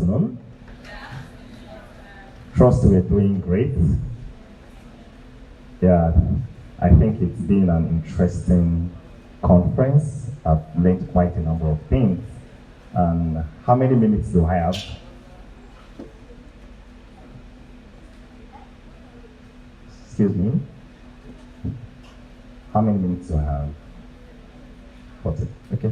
afternoon. Trust we're doing great. Yeah, I think it's been an interesting conference. I've learned quite a number of things. And how many minutes do I have? Excuse me. How many minutes do I have? 40. Okay.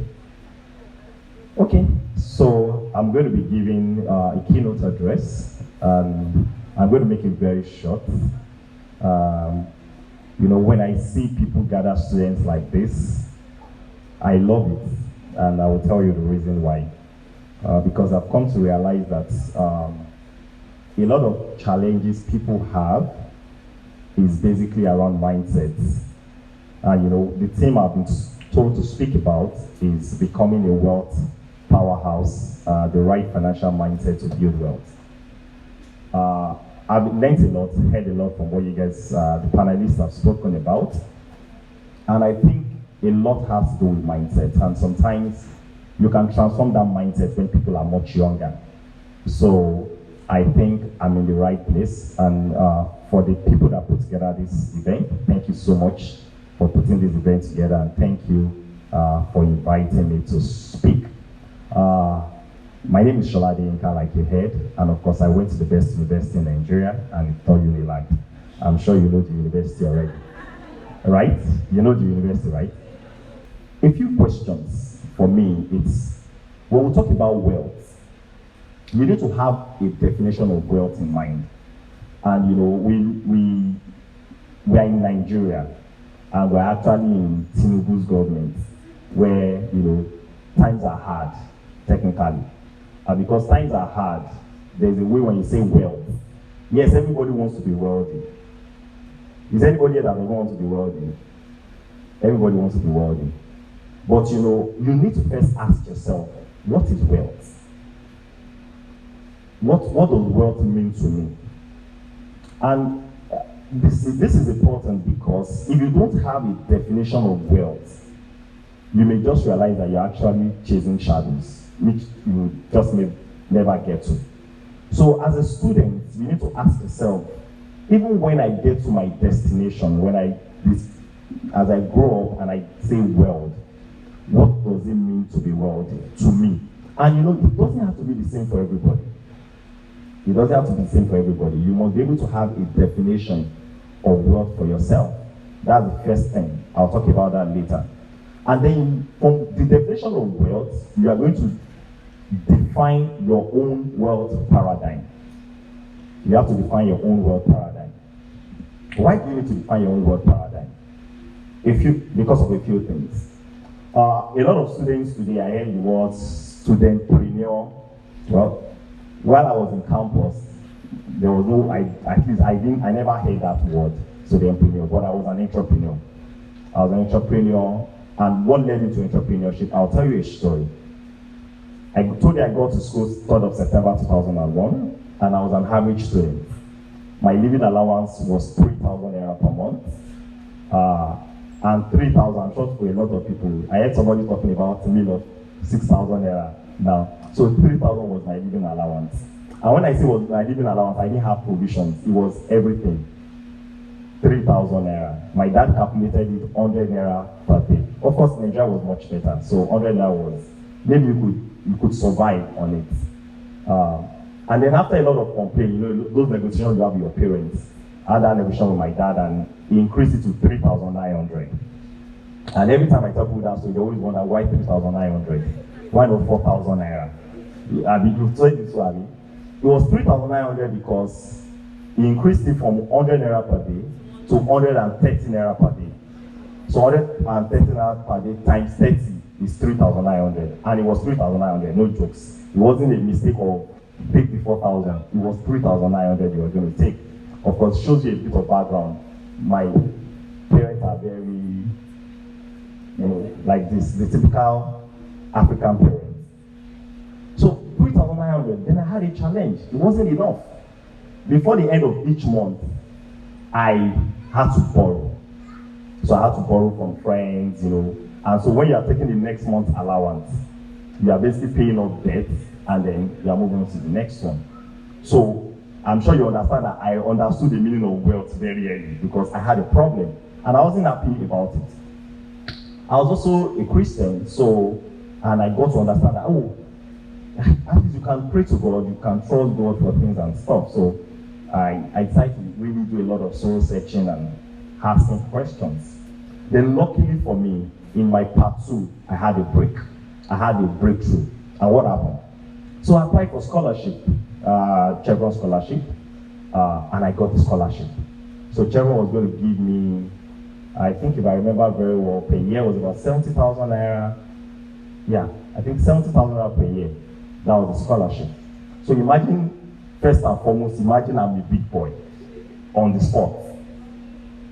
Okay, so I'm going to be giving a keynote address. I'm going to make it very short. When I see people gather students like this, I love it, and I will tell you the reason why. Because I've come to realize that a lot of challenges people have is basically around mindsets. The theme I've been told to speak about is becoming a wealth powerhouse, the right financial mindset to build wealth. I've learned a lot, heard a lot from what you guys, the panelists have spoken about. And I think a lot has to do with mindset. And sometimes you can transform that mindset when people are much younger. So I think I'm in the right place. And for the people that put together this event, thank you so much for putting this event together. And thank you for inviting me to speak. My name is Shola Deyinka, like you heard, and of course I went to the best university in Nigeria, and it's called Unilag. I'm sure you know the university already, right? You know the university, right? A few questions for me. It's, when we talk about wealth, you need to have a definition of wealth in mind. And we are in Nigeria, and we're actually in Tinubu's government, where times are hard, technically. And because times are hard, there's a way when you say wealth. Yes, everybody wants to be wealthy. Is anybody here that doesn't want to be wealthy? Everybody wants to be wealthy. But you need to first ask yourself, what is wealth? What does wealth mean to me? And this is important because if you don't have a definition of wealth, you may just realize that you're actually chasing shadows, which you just may never get to. So as a student, you need to ask yourself, even when I get to my destination, as I grow up and I say wealth, what does it mean to be wealthy to me? And it doesn't have to be the same for everybody. It doesn't have to be the same for everybody. You must be able to have a definition of wealth for yourself. That's the first thing. I'll talk about that later. And then from the definition of wealth, you are going to define your own wealth paradigm. You have to define your own wealth paradigm. Why do you need to define your own wealth paradigm? Because of a few things. A lot of students today, I heard the word studentpreneur. Well, while I was in campus, there was no, I never heard that word, studentpreneur, but I was an entrepreneur. And what led me to entrepreneurship? I'll tell you a story. I told you I got to school 3rd of September 2001, and I was an average student. My living allowance was 3,000 naira per month. And 3,000, I'm sure for a lot of people. I heard somebody talking about a meal of 6,000 naira now. So 3,000 was my living allowance. And when I say was my living allowance, I didn't have provisions. It was everything. 3,000 naira. My dad calculated it 100 naira per day. Of course, Nigeria was much better. So 100 naira was, maybe you could survive on it. And then after a lot of complaints, those negotiations you have with your parents, I had that negotiation with my dad, and he increased it to 3,900. And every time I tell people that story, they always wonder why 3,900? Why not 4,000 naira? You've told it so, Abby. It was 3,900 because he increased it from 100 naira per day to 130 naira per day. So 130 naira per day times 30 is 3,900. And it was 3,900, no jokes. It wasn't a mistake of take the 4,000. It was 3,900 you were going to take. Of course, shows you a bit of background. My parents are very, like this, the typical African parents. So 3,900, then I had a challenge. It wasn't enough. Before the end of each month, I had to borrow. So I had to borrow from friends, And so when you are taking the next month's allowance, you are basically paying off debt and then you are moving on to the next one. So I'm sure you understand that I understood the meaning of wealth very early because I had a problem and I wasn't happy about it. I was also a Christian, and I got to understand that, at least you can pray to God, you can trust God for things and stuff. So I decided to really do a lot of soul searching and asking questions. Then luckily for me, in my part 2, I had a breakthrough. And what happened? So I applied for scholarship, Chevron scholarship, and I got the scholarship. So Chevron was going to give me, I think if I remember very well, per year was about 70,000 naira. Yeah, I think 70,000 naira per year. That was the scholarship. So imagine, first and foremost, imagine I'm a big boy on the spot,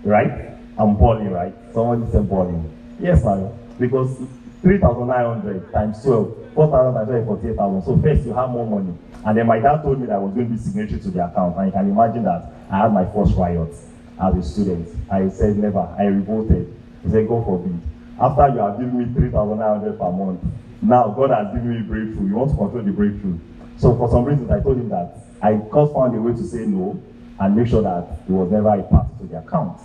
right? I'm balling, right? Someone said balling. Yes, man, because 3,900 times 12, 4,000 times 12, 48,000. So first you have more money. And then my dad told me that I was going to be signatory to the account. And you can imagine that I had my first riot as a student. I said never, I revolted. He said, go forbid. After you have given me 3,900 per month, now God has given me a breakthrough. You want to control the breakthrough. So for some reasons, I told him that I just found a way to say no and make sure that it was never a part to the account.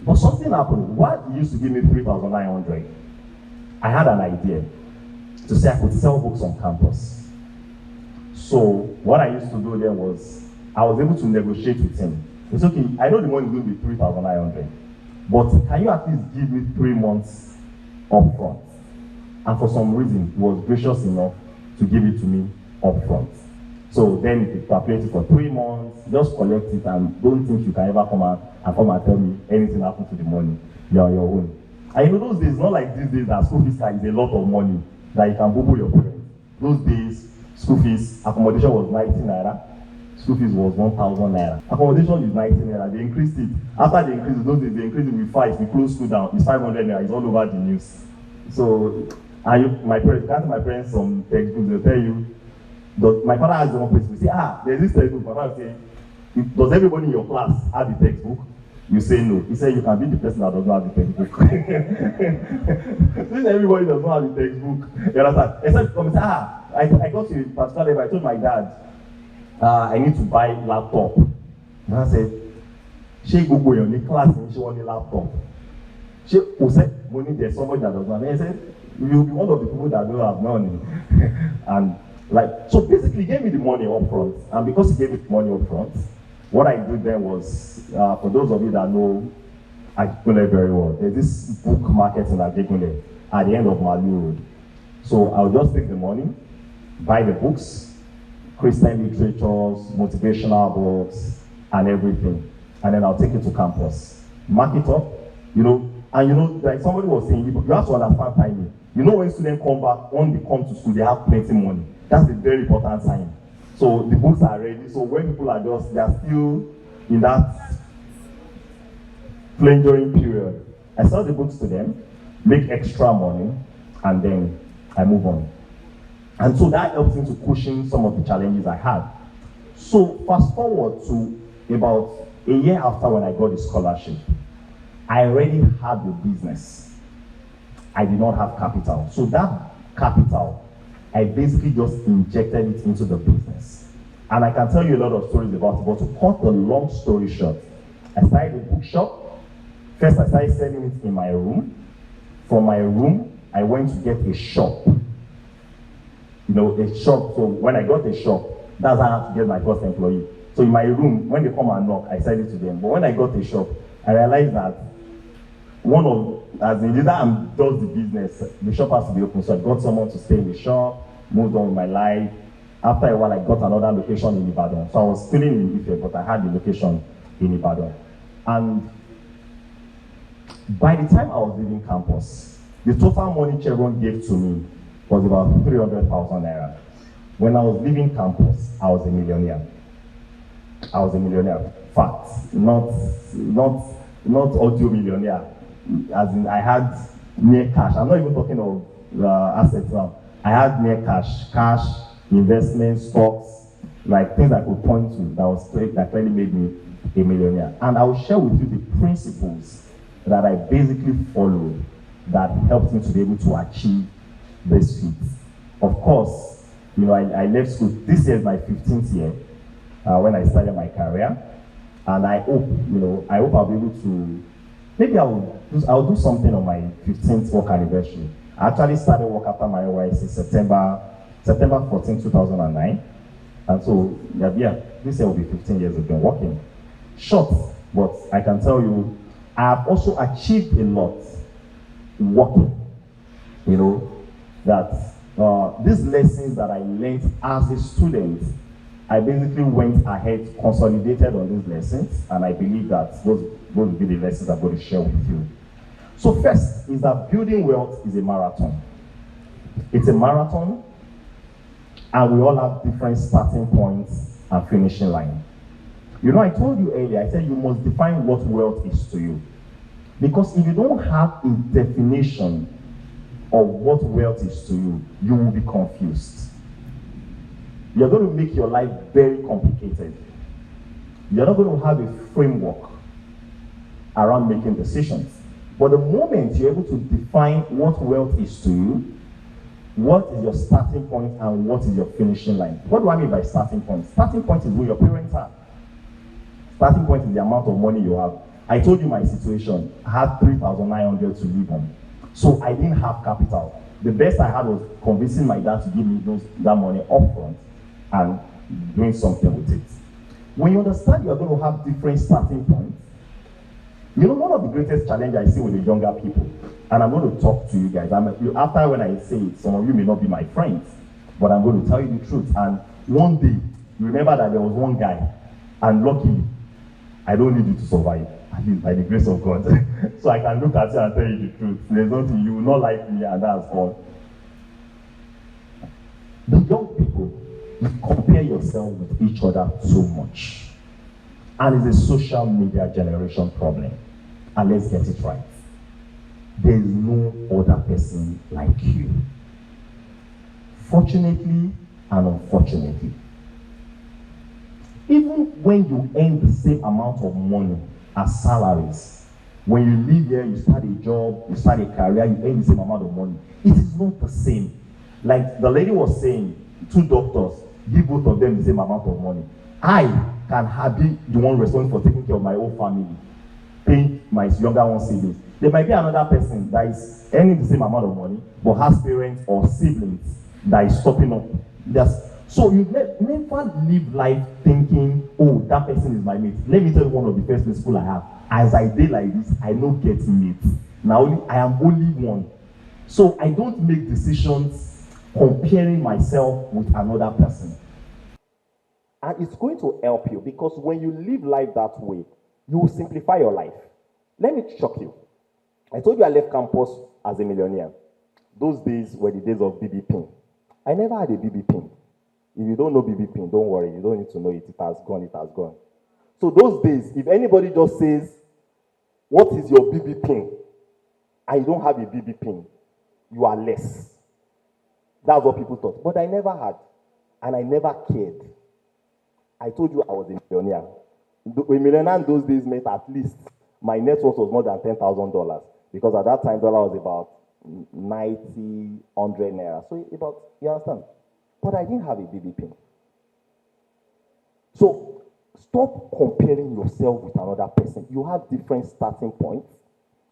But something happened. What he used to give me 3,900, I had an idea to say I could sell books on campus. So what I used to do then was, I was able to negotiate with him. It's okay, I know the money will be 3,900, but can you at least give me 3 months up front? And for some reason, he was gracious enough to give it to me up front. So then it calculated for 3 months, just collect it and don't think you can ever come and tell me anything happened to the money. You're on your own. And you know those days, not like these days that school fees is a lot of money that you can bubble your parents. Those days, school fees, accommodation was 90 naira. School fees was 1,000 naira. Accommodation is 90 naira. They increased it. After they increased it, those days they increased it with 5. We closed school down. It's 500 naira. It's all over the news. So, my parents some textbooks, they'll tell you, my father has the one place. We say, there's this textbook. My father say, does everybody in your class have the textbook? You say no. He said you can be the person that does not have the textbook. Since everybody does not have the textbook, you understand? Except you come and say, I got to a particular level. I told my dad, I need to buy laptop. And I said, she go in the class and she want a laptop. She said, money there's somebody that does not. And I said, you'll be one of the people that don't have money. And so basically he gave me the money up front. And because he gave me the money up front, what I did then was, for those of you that know Ajegunle very well, there's this book market in Ajegunle at the end of Malu Road. So I'll just take the money, buy the books, Christian literatures, motivational books, and everything. And then I'll take it to campus, mark it up, and like somebody was saying, you have to understand timing. When students come back, when they come to school, they have plenty of money. That's a very important sign. So the books are ready. So when people are they are still in that pleasuring period, I sell the books to them, make extra money, and then I move on. And so that helps me to cushion some of the challenges I had. So fast forward to about a year after when I got the scholarship, I already had the business. I did not have capital. So that capital, I basically just injected it into the business. And I can tell you a lot of stories about it, but to cut the long story short, I started a bookshop. First, I started selling it in my room. From my room, I went to get a shop. A shop. So when I got a shop, that's how I had to get my first employee. So in my room, when they come and knock, I sell it to them. But when I got a shop, I realized that as the leader does the business, the shop has to be open. So I got someone to stay in the shop, moved on with my life. After a while, I got another location in Ibadan. So I was still in Ife, but I had the location in Ibadan. And by the time I was leaving campus, the total money Chevron gave to me was about 300,000 naira. When I was leaving campus, I was a millionaire. Fact, not audio millionaire. As in, I had near cash. I'm not even talking of assets now. I had near cash, investment, stocks, like things I could point to that really made me a millionaire. And I will share with you the principles that I basically followed that helped me to be able to achieve this feat. Of course, I left school. This year is my 15th year when I started my career. And I hope, I'll be able to, maybe I'll do something on my 15th work anniversary. I actually started work after my NYSC September 14, 2009. And so, this year will be 15 years I've been working. Short, but I can tell you, I have also achieved a lot working. That these lessons that I learned as a student, I basically went ahead, consolidated on these lessons, and I believe that those will be the lessons I'm going to share with you. So first is that building wealth is a marathon. It's a marathon, and we all have different starting points and finishing line. I told you earlier, I said you must define what wealth is to you. Because if you don't have a definition of what wealth is to you, you will be confused. You're going to make your life very complicated. You're not going to have a framework around making decisions. But the moment you're able to define what wealth is to you, what is your starting point and what is your finishing line? What do I mean by starting point? Starting point is where your parents are. Starting point is the amount of money you have. I told you my situation. I had 3,900 to live on. So I didn't have capital. The best I had was convincing my dad to give me that money upfront and doing something with it. When you understand you're going to have different starting points, one of the greatest challenges I see with the younger people, and I'm going to talk to you guys. After when I say it, some of you may not be my friends, but I'm going to tell you the truth. And one day, you remember that there was one guy, and luckily, I don't need you to survive, at least by the grace of God. So I can look at you and tell you the truth. There's nothing, you will not like me, and that's all. The young people, you compare yourself with each other so much. And it's a social media generation problem. And let's get it right. There is no other person like you. Fortunately and unfortunately, even when you earn the same amount of money as salaries, when you leave here, you start a job, you start a career, you earn the same amount of money. It is not the same. Like the lady was saying, 2 doctors, give both of them the same amount of money. I can be the one responsible for taking care of my own family, paying my younger one's savings. There might be another person that is earning the same amount of money, but has parents or siblings that is stopping up. So you never live life thinking, oh, that person is my mate. Let me tell you one of the first principles I have. As I did like this, I don't get mates. Now I am only one. So I don't make decisions comparing myself with another person. And it's going to help you because when you live life that way, you will simplify your life. Let me shock you. I told you I left campus as a millionaire. Those days were the days of BB pin. I never had a BB pin. If you don't know BB pin, don't worry. You don't need to know it. It has gone. It has gone. So those days, if anybody just says, what is your BB pin? And you don't have a BB pin, you are less. That's what people thought. But I never had. And I never cared. I told you I was a millionaire. A millionaire in those days meant at least my net worth was more than $10,000 because at that time dollar was about 90, 100 naira. So about, you understand? But I didn't have a BB pin. So stop comparing yourself with another person. You have different starting points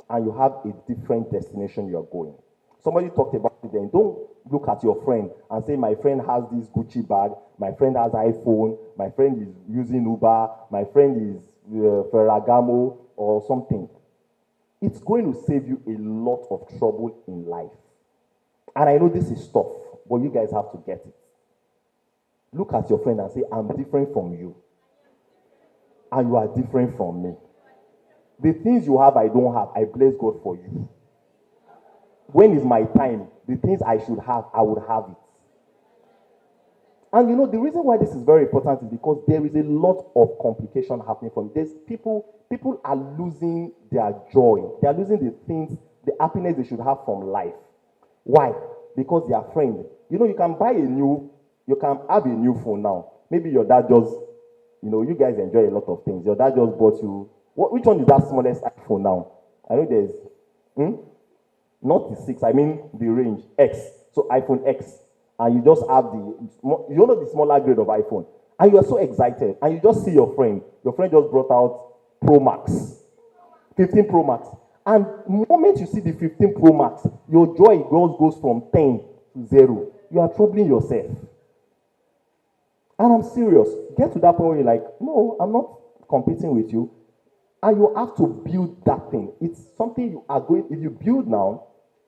and you have a different destination you're going. Somebody talked about it then. Don't look at your friend and say, my friend has this Gucci bag, my friend has iPhone, my friend is using Uber, my friend is Ferragamo or something. It's going to save you a lot of trouble in life. And I know this is tough, but you guys have to get it. Look at your friend and say, I'm different from you. And you are different from me. The things you have, I don't have. I bless God for you. When is my time? The things I should have, I would have it. And the reason why this is very important is because there is a lot of complication happening from this. People are losing their joy. They are losing the things, the happiness they should have from life. Why? Because their friend. You can you can have a new phone now. Maybe your dad just, you guys enjoy a lot of things. Your dad just bought you, which one is that smallest iPhone now? I know there's, not the 6, I mean the range, X. So iPhone X. and you just have you don't know the smaller grade of iPhone, and you are so excited, and you just see your friend just brought out Pro Max, 15 Pro Max, and the moment you see the 15 Pro Max, your joy goes from 10 to 0. You are troubling yourself. And I'm serious. Get to that point where you're like, no, I'm not competing with you. And you have to build that thing. It's something you are going, if you build now,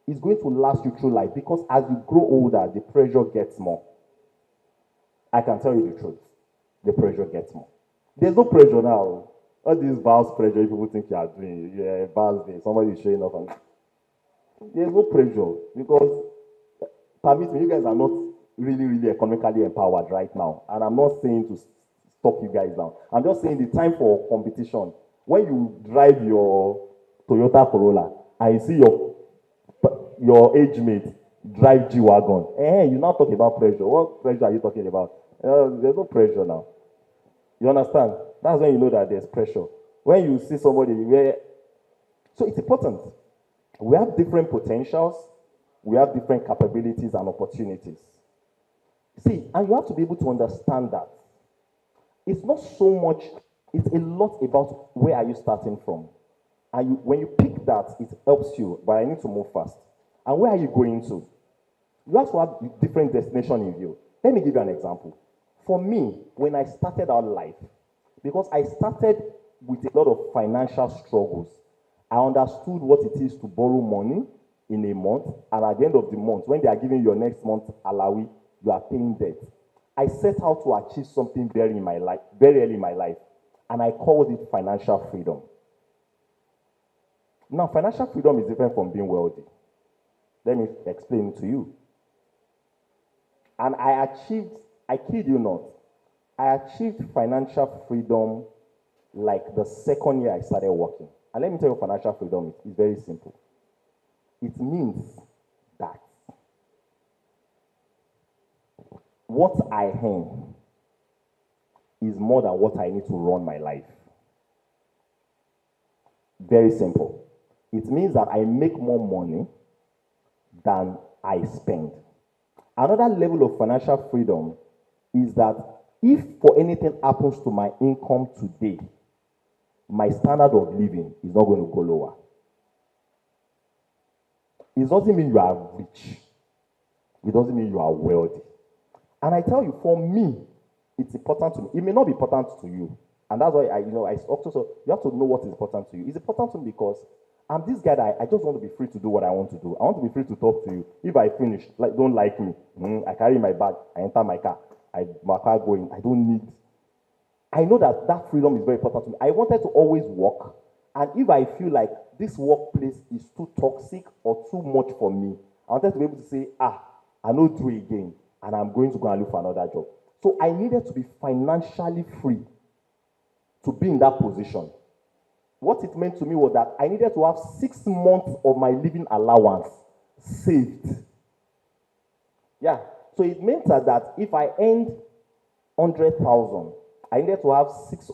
it's going to last you through life, because as you grow older, the pressure gets more. I can tell you the truth. The pressure gets more. There's no pressure now. All these vows pressure people think you are doing. Yeah, vows day, somebody is showing up, and there's no pressure, because permit me, you guys are not really economically empowered right now. And I'm not saying to stop you guys down. I'm just saying the time for competition. When you drive your Toyota Corolla and you see your age mate drive G-Wagon, you're not talking about pressure. What pressure are you talking about? There's no pressure now. You understand? That's when you know that there's pressure. When you see somebody where, so it's important. We have different potentials, we have different capabilities and opportunities. See, and you have to be able to understand that. It's not so much, it's a lot about where are you starting from. And when you pick that, it helps you, but I need to move fast. And where are you going to? You have to have different destination in view. Let me give you an example. For me, when I started out life, because I started with a lot of financial struggles, I understood what it is to borrow money in a month, and at the end of the month, when they are giving you your next month alawi, you are paying debt. I set out to achieve something very early in my life, and I called it financial freedom. Now, financial freedom is different from being wealthy. Let me explain it to you. And I kid you not, I achieved financial freedom like the second year I started working. And let me tell you what financial freedom is. It's very simple. It means that what I earn is more than what I need to run my life. Very simple. It means that I make more money than I spend. Another level of financial freedom is that if for anything happens to my income today, my standard of living is not going to go lower. It doesn't mean you are rich. It doesn't mean you are wealthy. And I tell you, for me, it's important to me. It may not be important to you. And that's why I also, so you have to know what is important to you. It's important to me because I'm this guy that I just want to be free to do what I want to do. I want to be free to talk to you. If I finish, don't like me, I carry my bag, I enter my car, my car going, I don't need. I know that freedom is very important to me. I wanted to always work. And if I feel like this workplace is too toxic or too much for me, I wanted to be able to say, I don't do it again, and I'm going to go and look for another job. So I needed to be financially free to be in that position. What it meant to me was that I needed to have 6 months of my living allowance saved. Yeah. So it meant that if I earned 100,000, I needed to have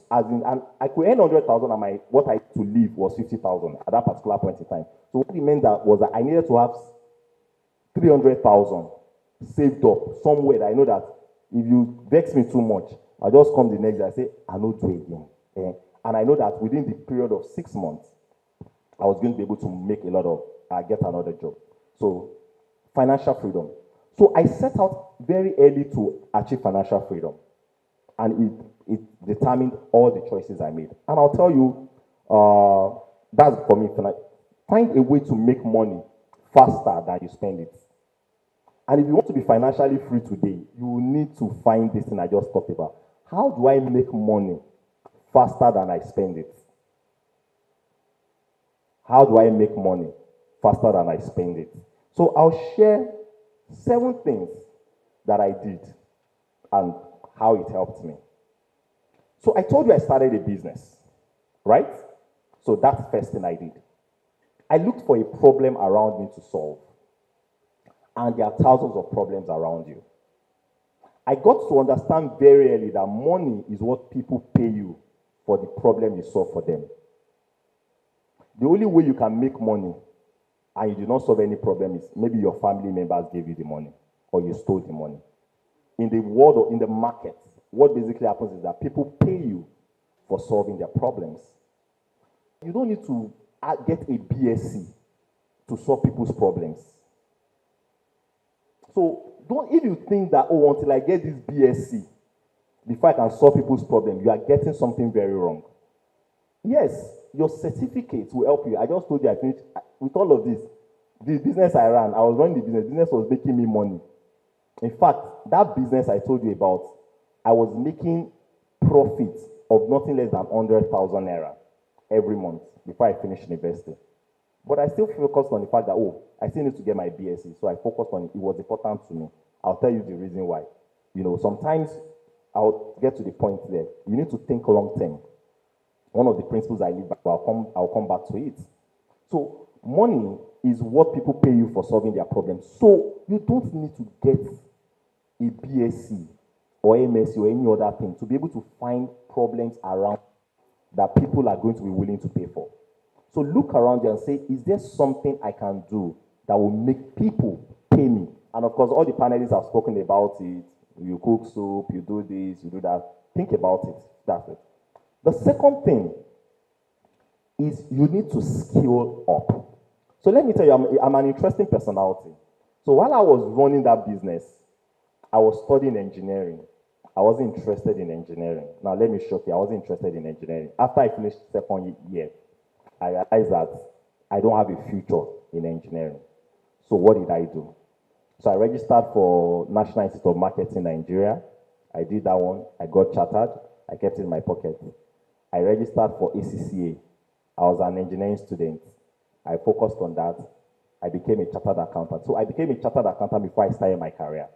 and I could earn 100,000 and what I had to live was 50,000 at that particular point in time. So what it meant was that I needed to have 300,000 saved up somewhere that I know that if you vex me too much, I'll just come the next day and say, I don't do it again. And I know that within the period of 6 months, I was going to be able to make get another job. So, financial freedom. So I set out very early to achieve financial freedom. And it determined all the choices I made. And I'll tell you, that's for me. Find a way to make money faster than you spend it. And if you want to be financially free today, you need to find this thing I just talked about. How do I make money faster than I spend it? How do I make money faster than I spend it? So I'll share 7 things that I did and how it helped me. So I told you I started a business, right? So that's the first thing I did. I looked for a problem around me to solve. And there are thousands of problems around you. I got to understand very early that money is what people pay you for the problem you solve for them. The only way you can make money and you do not solve any problem is maybe your family members gave you the money, or you stole the money. In the world or in the market, what basically happens is that people pay you for solving their problems. You don't need to get a BSc to solve people's problems. So if you think that, oh, until I get this BSc, before I can solve people's problems, you are getting something very wrong. Yes, your certificate will help you. I just told you I finished with all of this. The business I ran, I was running the business was making me money. In fact, that business I told you about, I was making profit of nothing less than 100,000 naira every month before I finished university. But I still focused on the fact that, oh, I still need to get my BSc, so I focused on it. It was important to me. I'll tell you the reason why. Sometimes I'll get to the point there. You need to think long term. One of the principles I live by, I'll come back to it. So money is what people pay you for solving their problems. So you don't need to get a BSc or MSc or any other thing to be able to find problems around that people are going to be willing to pay for. So look around you and say, is there something I can do that will make people pay me? And of course, all the panelists have spoken about it. You cook soup, you do this, you do that. Think about it. That's it. The second thing is you need to skill up. So let me tell you, I'm an interesting personality. So while I was running that business, I was studying engineering. I wasn't interested in engineering. Now let me shock you, I wasn't interested in engineering. After I finished second year, I realized that I don't have a future in engineering. So what did I do? So I registered for National Institute of Marketing Nigeria. I did that one. I got chartered. I kept it in my pocket. I registered for ACCA. I was an engineering student. I focused on that. I became a chartered accountant. So I became a chartered accountant before I started my career,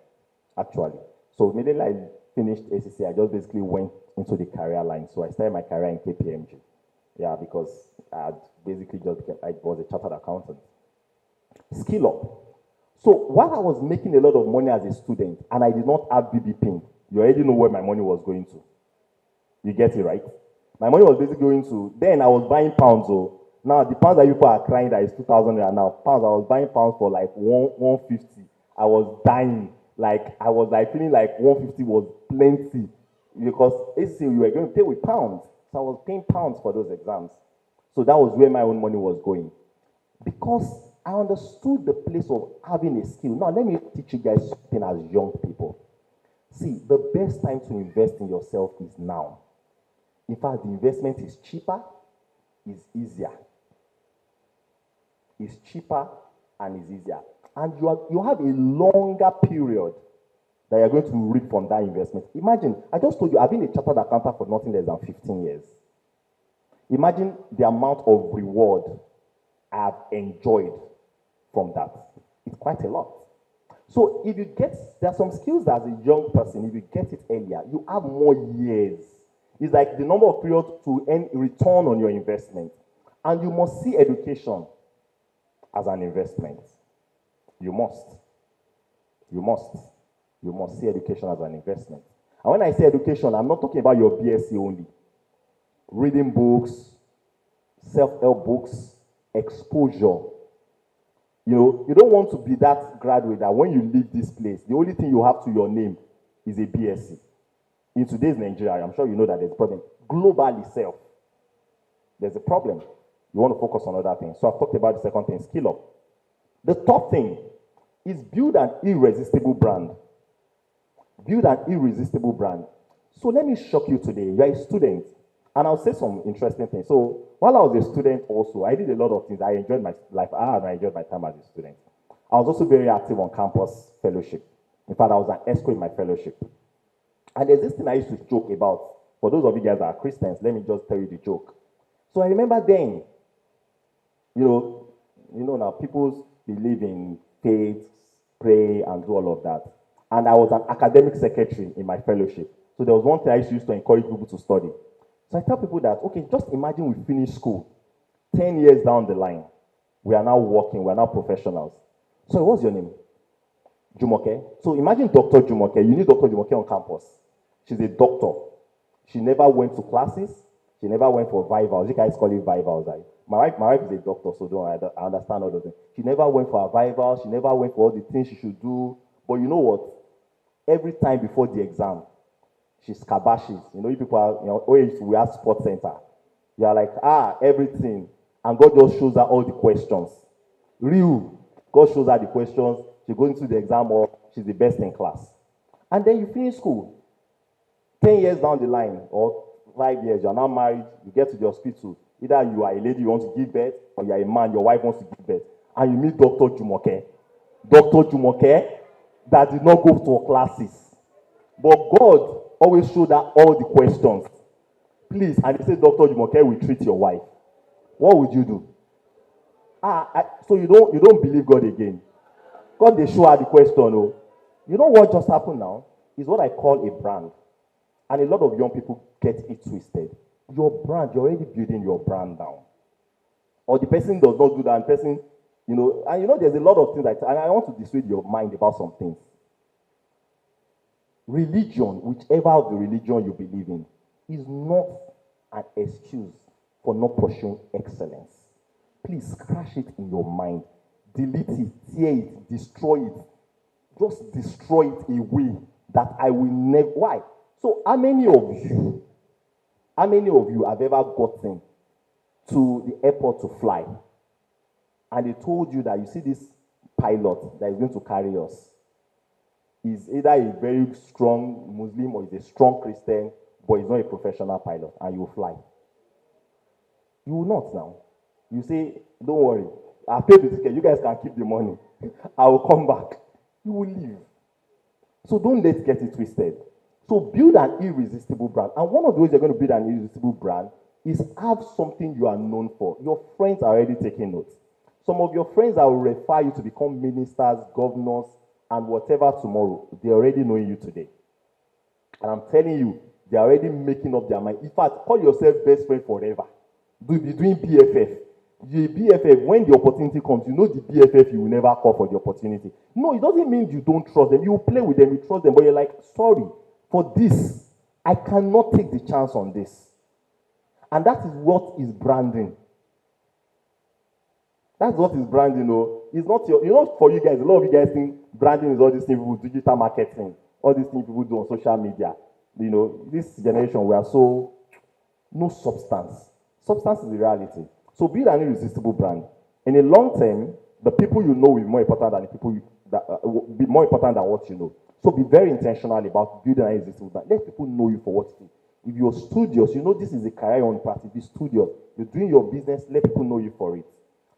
actually. So immediately I finished ACCA, I just basically went into the career line. So I started my career in KPMG. Yeah, because I basically I was a chartered accountant. Skill up. So while I was making a lot of money as a student and I did not have BB pin, you already know where my money was going to. You get it, right? My money was basically going to, then I was buying pounds. So now the pounds that people are crying that is 2,000 naira now. Pounds, I was buying pounds for like 150. I was dying. I was feeling like 150 was plenty. Because ACCA, we were going to pay with pounds. So I was paying pounds for those exams. So that was where my own money was going. Because I understood the place of having a skill. Now, let me teach you guys something as young people. See, the best time to invest in yourself is now. In fact, the investment is cheaper, is easier. It's cheaper and is easier. And you have a longer period that you're going to reap from that investment. Imagine, I just told you, I've been a chartered accountant for nothing less than 15 years. Imagine the amount of reward I've enjoyed from that. It's quite a lot. So if you there are some skills that as a young person, if you get it earlier, you have more years. It's like the number of periods to earn return on your investment. And you must see education as an investment. You must. You must. You must see education as an investment. And when I say education, I'm not talking about your BSc only. Reading books, self-help books, exposure. You don't want to be that graduate that when you leave this place, the only thing you have to your name is a BSc. In today's Nigeria, I'm sure you know that there's a problem. Globally self, there's a problem. You want to focus on other things. So I've talked about the second thing, skill up. The third thing is build an irresistible brand. Build an irresistible brand. So let me shock you today. You're a student, and I'll say some interesting things. So while I was a student also, I did a lot of things. I enjoyed my life. I enjoyed my time as a student. I was also very active on campus fellowship. In fact, I was an ESCO in my fellowship. And there's this thing I used to joke about. For those of you guys that are Christians, let me just tell you the joke. So I remember then, now people believe in faith, pray, and do all of that. And I was an academic secretary in my fellowship. So there was one thing I used to encourage people to study. So I tell people that, okay, just imagine we finish school. 10 years down the line, we are now working, we are now professionals. So what's your name? Jumoke. So imagine Dr. Jumoke. You need Dr. Jumoke on campus. She's a doctor. She never went to classes. She never went for vivals. You guys call it vivals, right? My wife is a doctor, so I understand all those things. She never went for a vival. She never went for all the things she should do. But you know what? Every time before the exam, she scabashes. You know, you people are, we have sports center. You are like, everything. And God just shows her all the questions. Real. God shows her the questions. She goes into the exam or she's the best in class. And then you finish school. 10 years down the line, or 5 years, you are now married, you get to the hospital. Either you are a lady, you want to give birth, or you are a man, your wife wants to give birth. And you meet Dr. Jumoke. Dr. Jumoke that did not go to classes. But God always showed her all the questions. Please, and he said, Dr. Jumoke will treat your wife. What would you do? So you don't believe God again. God, they show her the question. Oh. You know what just happened now? Is what I call a brand. And a lot of young people get it twisted. Your brand, you're already building your brand down. Or the person does not do that, and person, there's a lot of things and I want to dissuade your mind about some things. Religion, whichever of the religion you believe in, is not an excuse for not pursuing excellence. Please scratch it in your mind. Delete it, tear it, destroy it. Just destroy it away that I will never. Why? So how many of you have ever gotten to the airport to fly and they told you that you see this pilot that is going to carry us is either a very strong Muslim or is a strong Christian, but he's not a professional pilot, and you will fly? You will not now. You say, don't worry, I'll pay the ticket, you guys can keep the money. I will come back. You will leave. So don't let's get it twisted. So build an irresistible brand. And one of the ways you're going to build an irresistible brand is have something you are known for. Your friends are already taking notes. Some of your friends that will refer you to become ministers, governors, and whatever tomorrow, they're already knowing you today. And I'm telling you, they're already making up their mind. In fact, call yourself best friend forever. Be doing BFF. The BFF, when the opportunity comes, you know the BFF you will never call for the opportunity. No, it doesn't mean you don't trust them. You play with them, you trust them, but you're like, sorry, for this, I cannot take the chance on this. And that is what is branding. That's what is branding, It's not for you guys, a lot of you guys think branding is all these things people do, digital marketing, all these things people do on social media. This generation, we are so, no substance. Substance is the reality. So build an irresistible brand. In the long term, the people you know will be more important than the people will be more important than what you know. So be very intentional about building an irresistible brand. Let people know you for what it is. If you're studious, this is a career on practice. Be studious. You're doing your business, let people know you for it.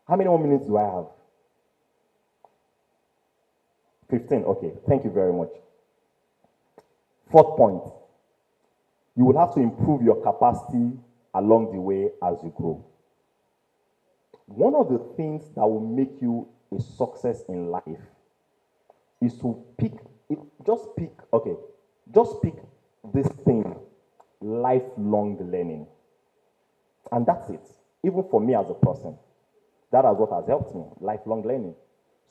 How many more minutes do I have? 15. Okay. Thank you very much. Fourth point. You will have to improve your capacity along the way as you grow. One of the things that will make you a success in life is to just pick this thing, lifelong learning. And that's it. Even for me as a person, that is what has helped me, lifelong learning.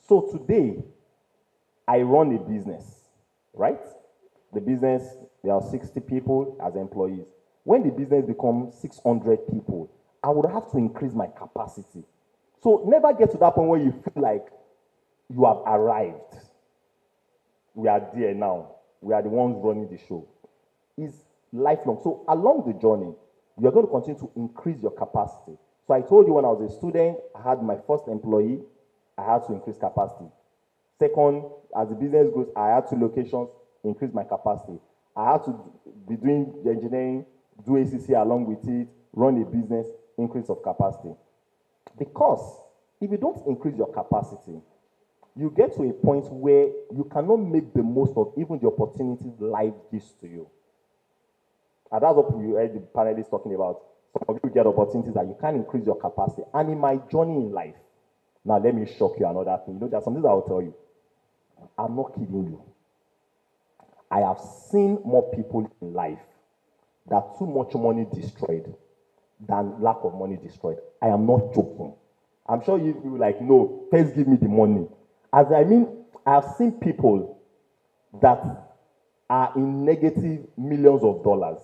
So today, I run a business, right? The business, there are 60 people as employees. When the business becomes 600 people, I would have to increase my capacity. So never get to that point where you feel like you have arrived. We are there now. We are the ones running the show. It's lifelong. So along the journey, you're going to continue to increase your capacity. So I told you when I was a student, I had my first employee, I had to increase capacity. Second, as the business grows, I had 2 locations, increase my capacity. I had to be doing the engineering, do ACC along with it, run a business, increase of capacity. Because if you don't increase your capacity, you get to a point where you cannot make the most of even the opportunities life gives to you. And that's what you heard the panelists talking about. Some of you get opportunities that you can't increase your capacity. And in my journey in life, now let me shock you another thing. There are some things I will tell you. I'm not kidding you. I have seen more people in life that too much money destroyed than lack of money destroyed. I am not joking. I'm sure you will like, no, first give me the money. I have seen people that are in negative millions of dollars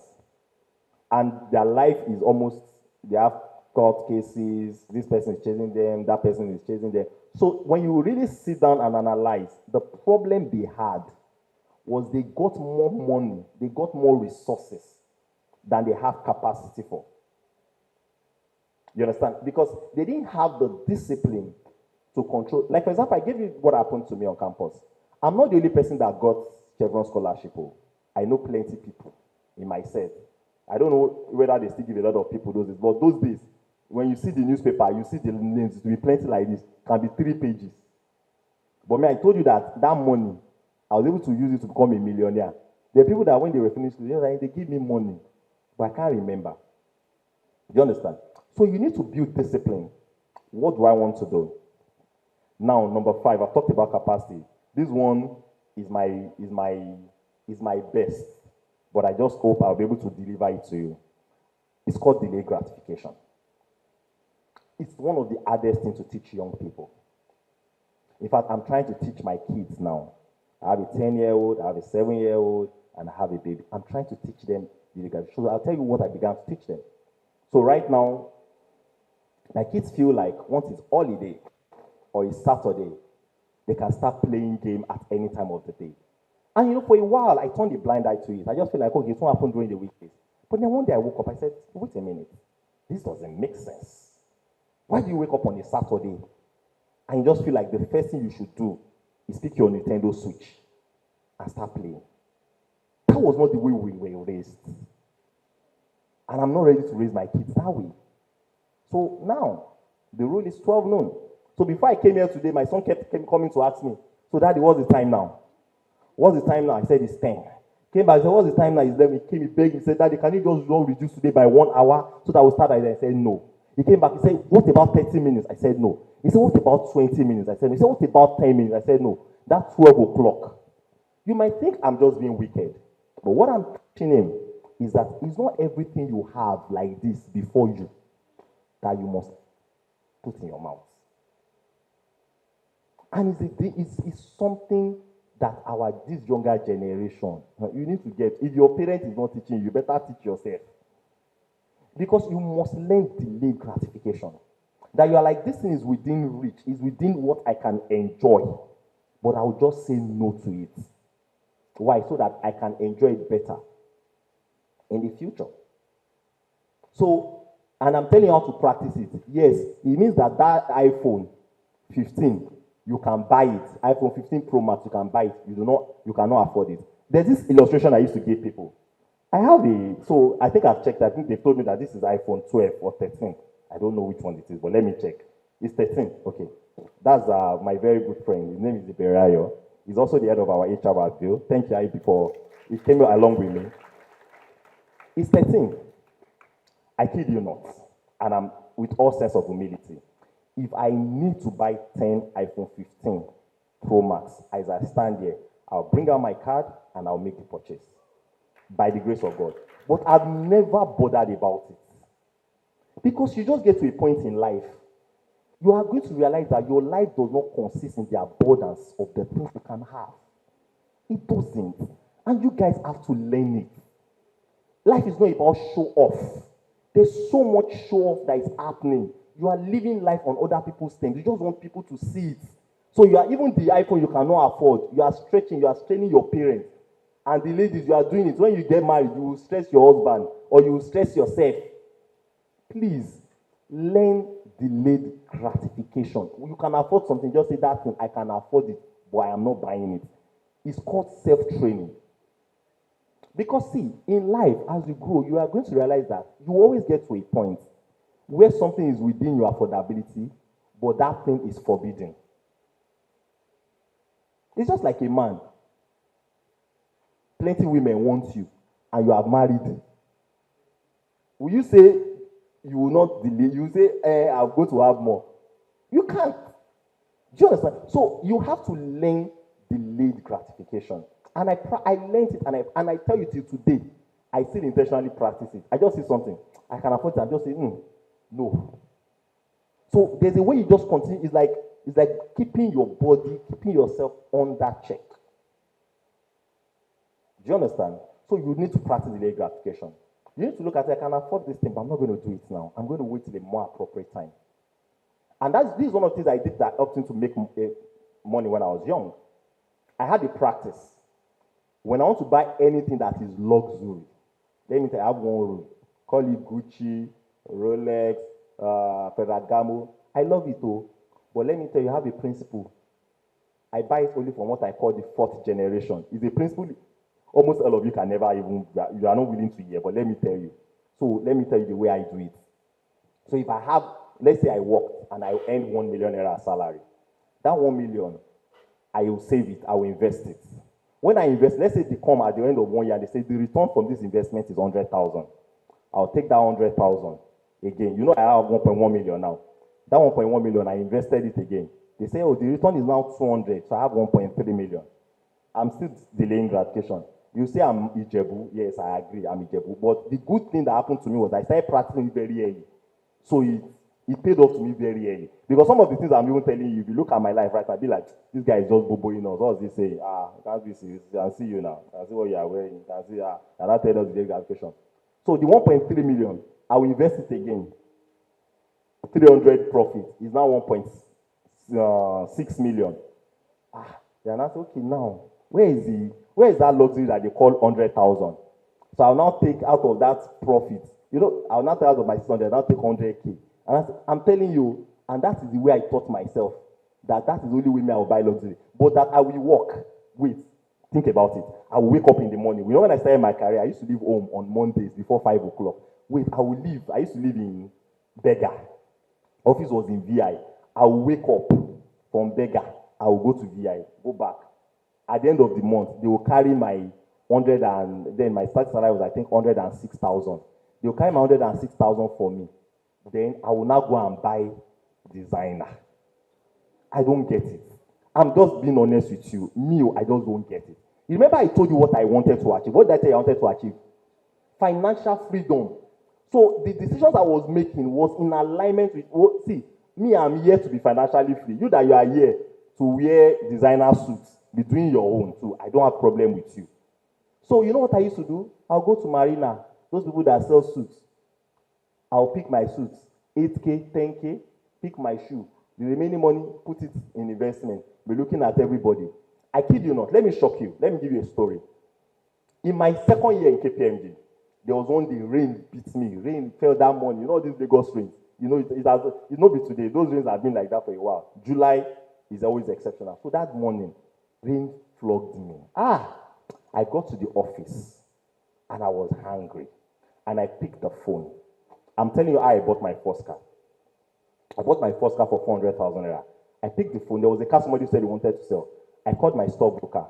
and their life is almost, they have court cases, this person is chasing them, that person is chasing them. So when you really sit down and analyze, the problem they had was they got more money, they got more resources than they have capacity for. You understand? Because they didn't have the discipline to control. Like, for example, I gave you what happened to me on campus. I'm not the only person that got Chevron scholarship. I know plenty people in my set. I don't know whether they still give a lot of people those days, but those days, when you see the newspaper, you see the names, it will be plenty like this. It can be 3 pages. But I told you that money, I was able to use it to become a millionaire. There are people that when they were finished, they give me money, but I can't remember. Do you understand? So you need to build discipline. What do I want to do? Now, number 5, I've talked about capacity. This one is my best, but I just hope I'll be able to deliver it to you. It's called delayed gratification. It's one of the hardest things to teach young people. In fact, I'm trying to teach my kids now. I have a 10-year-old, I have a 7-year-old, and I have a baby. I'm trying to teach them delayed gratification. So I'll tell you what I began to teach them. So right now, my kids feel like once it's holiday or it's Saturday, they can start playing game at any time of the day. And for a while, I turned a blind eye to it. I just feel like, okay, it's what happened during the weekdays. But then one day I woke up, I said, wait a minute, this doesn't make sense. Why do you wake up on a Saturday and you just feel like the first thing you should do is pick your Nintendo Switch and start playing? That was not the way we were raised. And I'm not ready to raise my kids that way. So now, the rule is 12 noon. So before I came here today, my son kept coming to ask me, so Daddy, what's the time now? What's the time now? I said, it's 10. Came back, I said, what's the time now? It's 11. He came, he begged, he said, Daddy, can you just reduce today by 1 hour so that we'll start? I said, no. He came back, he said, what about 30 minutes? I said, no. He said, what about 20 minutes? I said, no. He said, what about 10 minutes? I said, no. That's 12 o'clock. You might think I'm just being wicked, but what I'm teaching him is that it's not everything you have like this before you that you must put in your mouth. And it's something that this younger generation, you need to get. If your parent is not teaching you, better teach yourself. Because you must learn delayed gratification. That you are like, this thing is within reach, is within what I can enjoy, but I'll just say no to it. Why? So that I can enjoy it better in the future. So, and I'm telling you how to practice it. Yes, it means that iPhone 15, you can buy it. iPhone 15 Pro Max, you can buy it. You cannot afford it. There's this illustration I used to give people. So I think I've checked. I think they told me that this is iPhone 12 or 13. I don't know which one it is, but let me check. It's 13. Okay. That's my very good friend. His name is Iberayo. He's also the head of our HR bill. Thank you, IB, for he came along with me. It's 13. I kid you not. And I'm with all sense of humility. If I need to buy 10 iPhone 15 Pro Max, as I stand here, I'll bring out my card and I'll make the purchase. By the grace of God. But I've never bothered about it. Because you just get to a point in life, you are going to realize that your life does not consist in the abundance of the things you can have. It doesn't. And you guys have to learn it. Life is not about show off. There's so much show off that is happening. You are living life on other people's things. You just want people to see it. So you are even the iPhone you cannot afford. You are stretching, you are straining your parents. And the ladies, you are doing it. When you get married, you will stress your husband or you will stress yourself. Please, learn delayed gratification. You can afford something, just say that thing, I can afford it, but I am not buying it. It's called self-training. Because see, in life, as you grow, you are going to realize that you always get to a point where something is within your affordability, but that thing is forbidden. It's just like a man. Plenty women want you, and you are married. Will you say you will not delay? You say, I'm going to have more. You can't. Do you understand? So you have to learn delayed gratification. And I learned it, and I tell you till today, I still intentionally practice it. I just see something, I can afford it, and just say, no. So there's a way you just continue. It's like keeping your body, keeping yourself under check. Do you understand? So you need to practice delayed gratification. You need to look at it, I can afford this thing, but I'm not going to do it now. I'm going to wait till a more appropriate time. And this is one of the things I did that helped me to make money when I was young. I had a practice. When I want to buy anything that is luxury, let me tell you, I have one rule. Call it Gucci, Rolex, Ferragamo. I love it too. But let me tell you, I have a principle. I buy it only from what I call the fourth generation. It's a principle almost all of you can never even, you are not willing to hear, but let me tell you. So let me tell you the way I do it. So if I have, let's say I worked and I earn 1 million naira salary, that 1 million, I will save it, I will invest it. When I invest, let's say they come at the end of 1 year, they say the return from this investment is 100,000. I'll take that 100,000 again. You know I have 1.1 million now. That 1.1 million, I invested it again. They say, oh, the return is now 200, so I have 1.3 million. I'm still delaying gratification. You say I'm Ijebu. Yes, I agree, I'm Ijebu. But the good thing that happened to me was I started practicing it very early. So it paid off to me very early. Because some of the things I'm even telling you, if you look at my life right now, I'll be like, this guy is just boboing us. What does he say? Can't be serious. I can see you now. I can see what you are wearing. I can see, and that tell us the gratification. So the 1.3 million, I will invest it again. 300 profit is now 1.6 million. Then I said, okay, now, where is that luxury that they call 100,000? So I'll now take out of that profit. You know, I'll now take out of my 600, I'll now take 100K. And I'm telling you, and that is the way I taught myself, that is the only way I will buy luxury. But that I will work. Wait, think about it. I will wake up in the morning. You know, when I started my career, I used to leave home on Mondays before 5 o'clock. Wait, I used to live in Beggar. Office was in VI. I will wake up from Beggar. I will go to VI, go back. At the end of the month, they will carry my 100 and then my start salary was, I think, 106,000. They will carry my 106,000 for me. Then I will now go and buy designer. I don't get it. I'm just being honest with you. I just don't get it. You remember I told you what I wanted to achieve. What did I tell you I wanted to achieve? Financial freedom. So the decisions I was making was in alignment with, see, I'm here to be financially free. You that you are here to wear designer suits, be doing your own too. I don't have problem with you. So you know what I used to do? I'll go to Marina, those people that sell suits. I'll pick my suits, 8K, 10K, pick my shoe. The remaining money, put it in investment. Be looking at everybody. I kid you not. Let me shock you. Let me give you a story. In my second year in KPMG, there was one day rain beat me. Rain fell that morning. You know these Lagos rains. You know, it not be today. Those rains have been like that for a while. July is always exceptional. So that morning, rain flogged me. I got to the office and I was hungry. And I picked the phone. I'm telling you how I bought my first car. I bought my first car for 400,000 naira. I picked the phone. There was a car somebody said he wanted to sell. I called my stockbroker.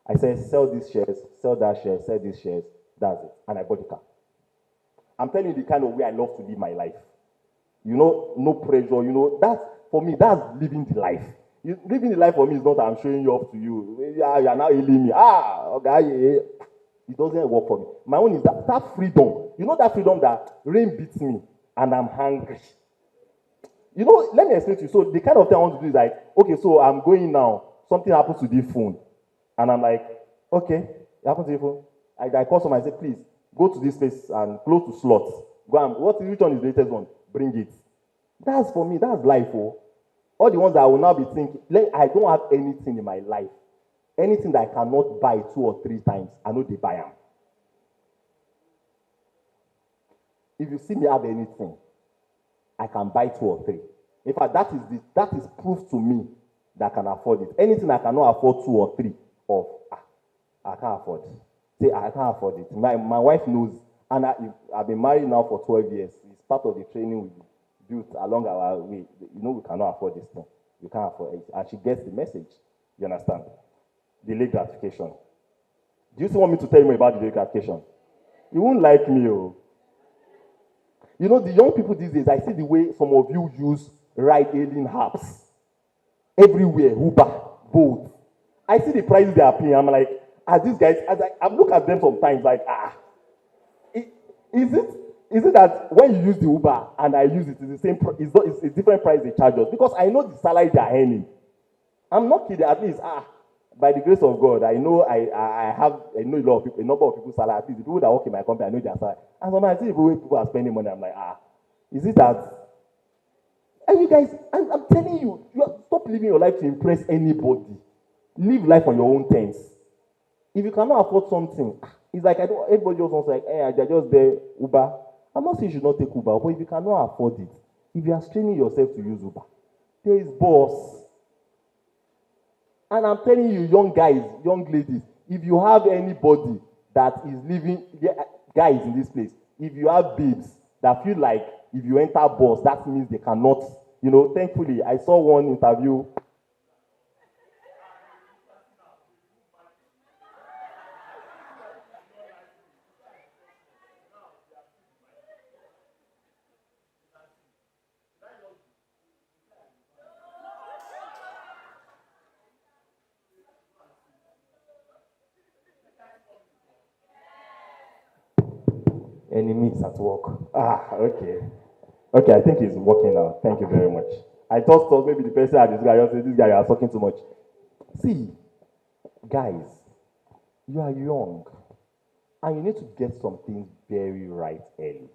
I said, sell these shares, sell that share, sell these shares. That's it. And I bought the car. I'm telling you the kind of way I love to live my life. You know, no pressure. You know, for me, that's living the life. Living the life for me is not I'm showing you off to you. You are now hailing me. Okay. It doesn't work for me. My own is that freedom. You know that freedom that rain beats me and I'm hungry. You know, let me explain to you. So the kind of thing I want to do is like, okay, so I'm going now. Something happens to the phone. And I'm like, okay, it happens to the phone. I call someone, I say, please, go to this place and close to slots. Go and, which one is the latest one? Bring it. That's for me, that's life. Oh. All the ones that I will now be thinking, I don't have anything in my life. Anything that I cannot buy 2 or 3 times, I know they buy them. If you see me have anything, I can buy 2 or 3. In fact, that is proof to me that I can afford it. Anything I cannot afford 2 or 3 of, I can't afford it. Say, I can't afford it. My wife knows, and I've been married now for 12 years. It's part of the training we built along our way. You know, we cannot afford this thing. We can't afford it. And she gets the message. You understand? Delayed gratification. Do you still want me to tell you more about delayed gratification? You won't like me, oh. You know, the young people these days, I see the way some of you use ride-hailing apps. Everywhere, Uber, Bolt. I see the prices they are paying. I'm like, these guys, I look at them sometimes like, is it that when you use the Uber and I use it, it's the same, it's a different price they charge us? Because I know the salary they are earning. I'm not kidding, at least, by the grace of God, I know I know a number of people's salary. At least the people that work in my company, I know their salary. And sometimes I see people are spending money. I'm like, is it that? And you guys, I'm telling you, stop living your life to impress anybody. Live life on your own terms. If you cannot afford something, it's like everybody just wants like, they're just there, Uber. I'm not saying you should not take Uber, but if you cannot afford it, if you are straining yourself to use Uber, there is boss. And I'm telling you, young guys, young ladies, if you have anybody that is living, guys in this place, if you have babes that feel like if you enter boss, that means they cannot, thankfully, I saw one interview. Enemies at work. Okay. Okay, I think it's working now. Thank you very much. I thought maybe the person had this guy just said, this guy, you are talking too much. See, guys, you are young, and you need to get some things very right early.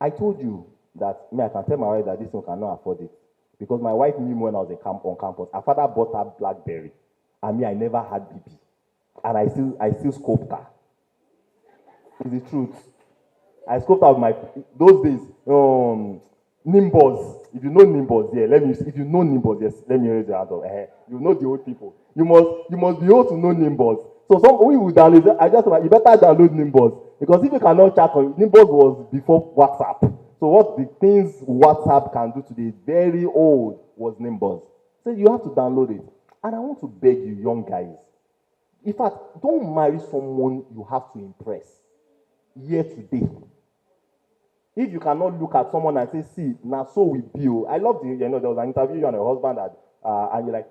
I told you that, I can tell my wife that this one cannot afford it. Because my wife knew me when I was on campus. Her father bought her BlackBerry, and me, I never had BB. And I still scoped her. It's the truth. I scoped out those days, Nimbus. If you know Nimbus, if you know Nimbus, yes, let me raise your hand up. You know the old people. You must be old to know Nimbus. So we will download, you better download Nimbus. Because if you cannot chat on, Nimbus was before WhatsApp. So what the things WhatsApp can do today, very old, was Nimbus. So you have to download it. And I want to beg you, young guys, in fact, don't marry someone you have to impress. Year today. If you cannot look at someone and say, see, now so we build. I love there was an interview on a husband that, and you're like,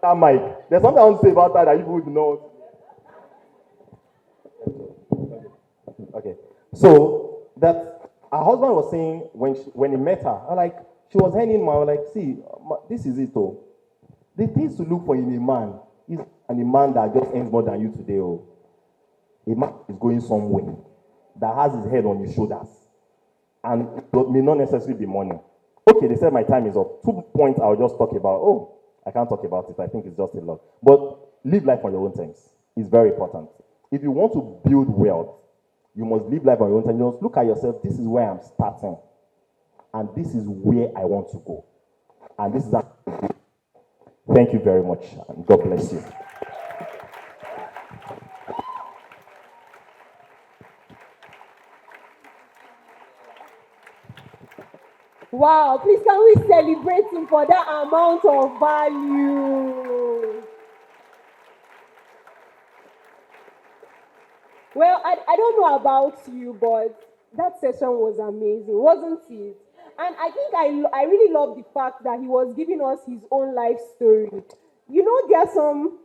that mic. There's something I want to say about that you would know. Okay. So that her husband was saying when he met her, she was handing him, I was like, see, this is it though. The things to look for in a man is a man that just earns more than you today. Oh. A man is going somewhere that has his head on his shoulders and it may not necessarily be money. Okay, they said my time is up. 2 points I'll just talk about. I can't talk about it. I think it's just a lot. But live life on your own terms. It's very important. If you want to build wealth, you must live life on your own terms. You must look at yourself. This is where I'm starting. And this is where I want to go. And this is Thank you very much, and God bless you. Wow, please can we celebrate him for that amount of value? Well, I don't know about you, but that session was amazing, wasn't it? And I think I really love the fact that he was giving us his own life story. There are some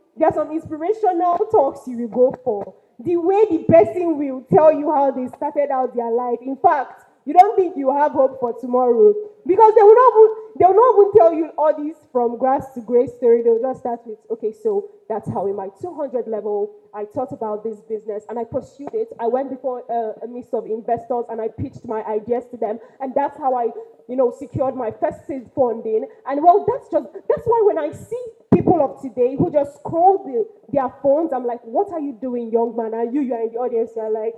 inspirational talks you will go for. The way the person will tell you how they started out their life. In fact, you don't think you have hope for tomorrow. Because they will not even tell you all this from grass to grace story. They'll just start with, okay, so that's how in my 200 level, I thought about this business and I pursued it. I went before a mix of investors and I pitched my ideas to them. And that's how I, secured my first seed funding. And well, that's why when I see people of today who just scroll their phones, I'm like, what are you doing, young man? And you are in the audience, you're like...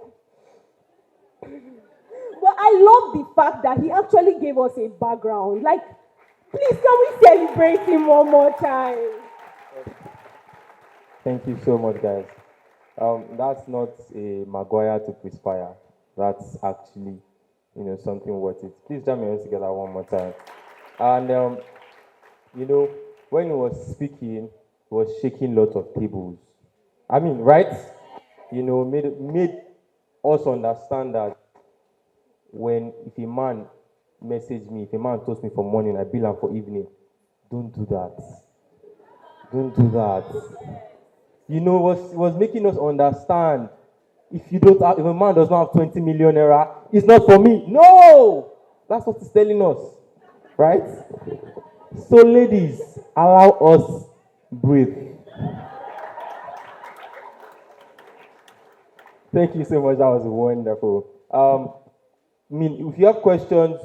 But I love the fact that he actually gave us a background. Like, please, can we celebrate him one more time? Thank you so much, guys. That's not a Maguire to perspire. That's actually, something worth it. Please join me together one more time. And, when he was speaking, he was shaking lots of tables. I mean, right? Made us understand that if a man message me, if a man toast me for morning, I bill him for evening, don't do that. Don't do that. Was making us understand if a man does not have 20 million naira, it's not for me. No! That's what it's telling us, right? So, ladies, allow us breathe. Thank you so much. That was wonderful. If you have questions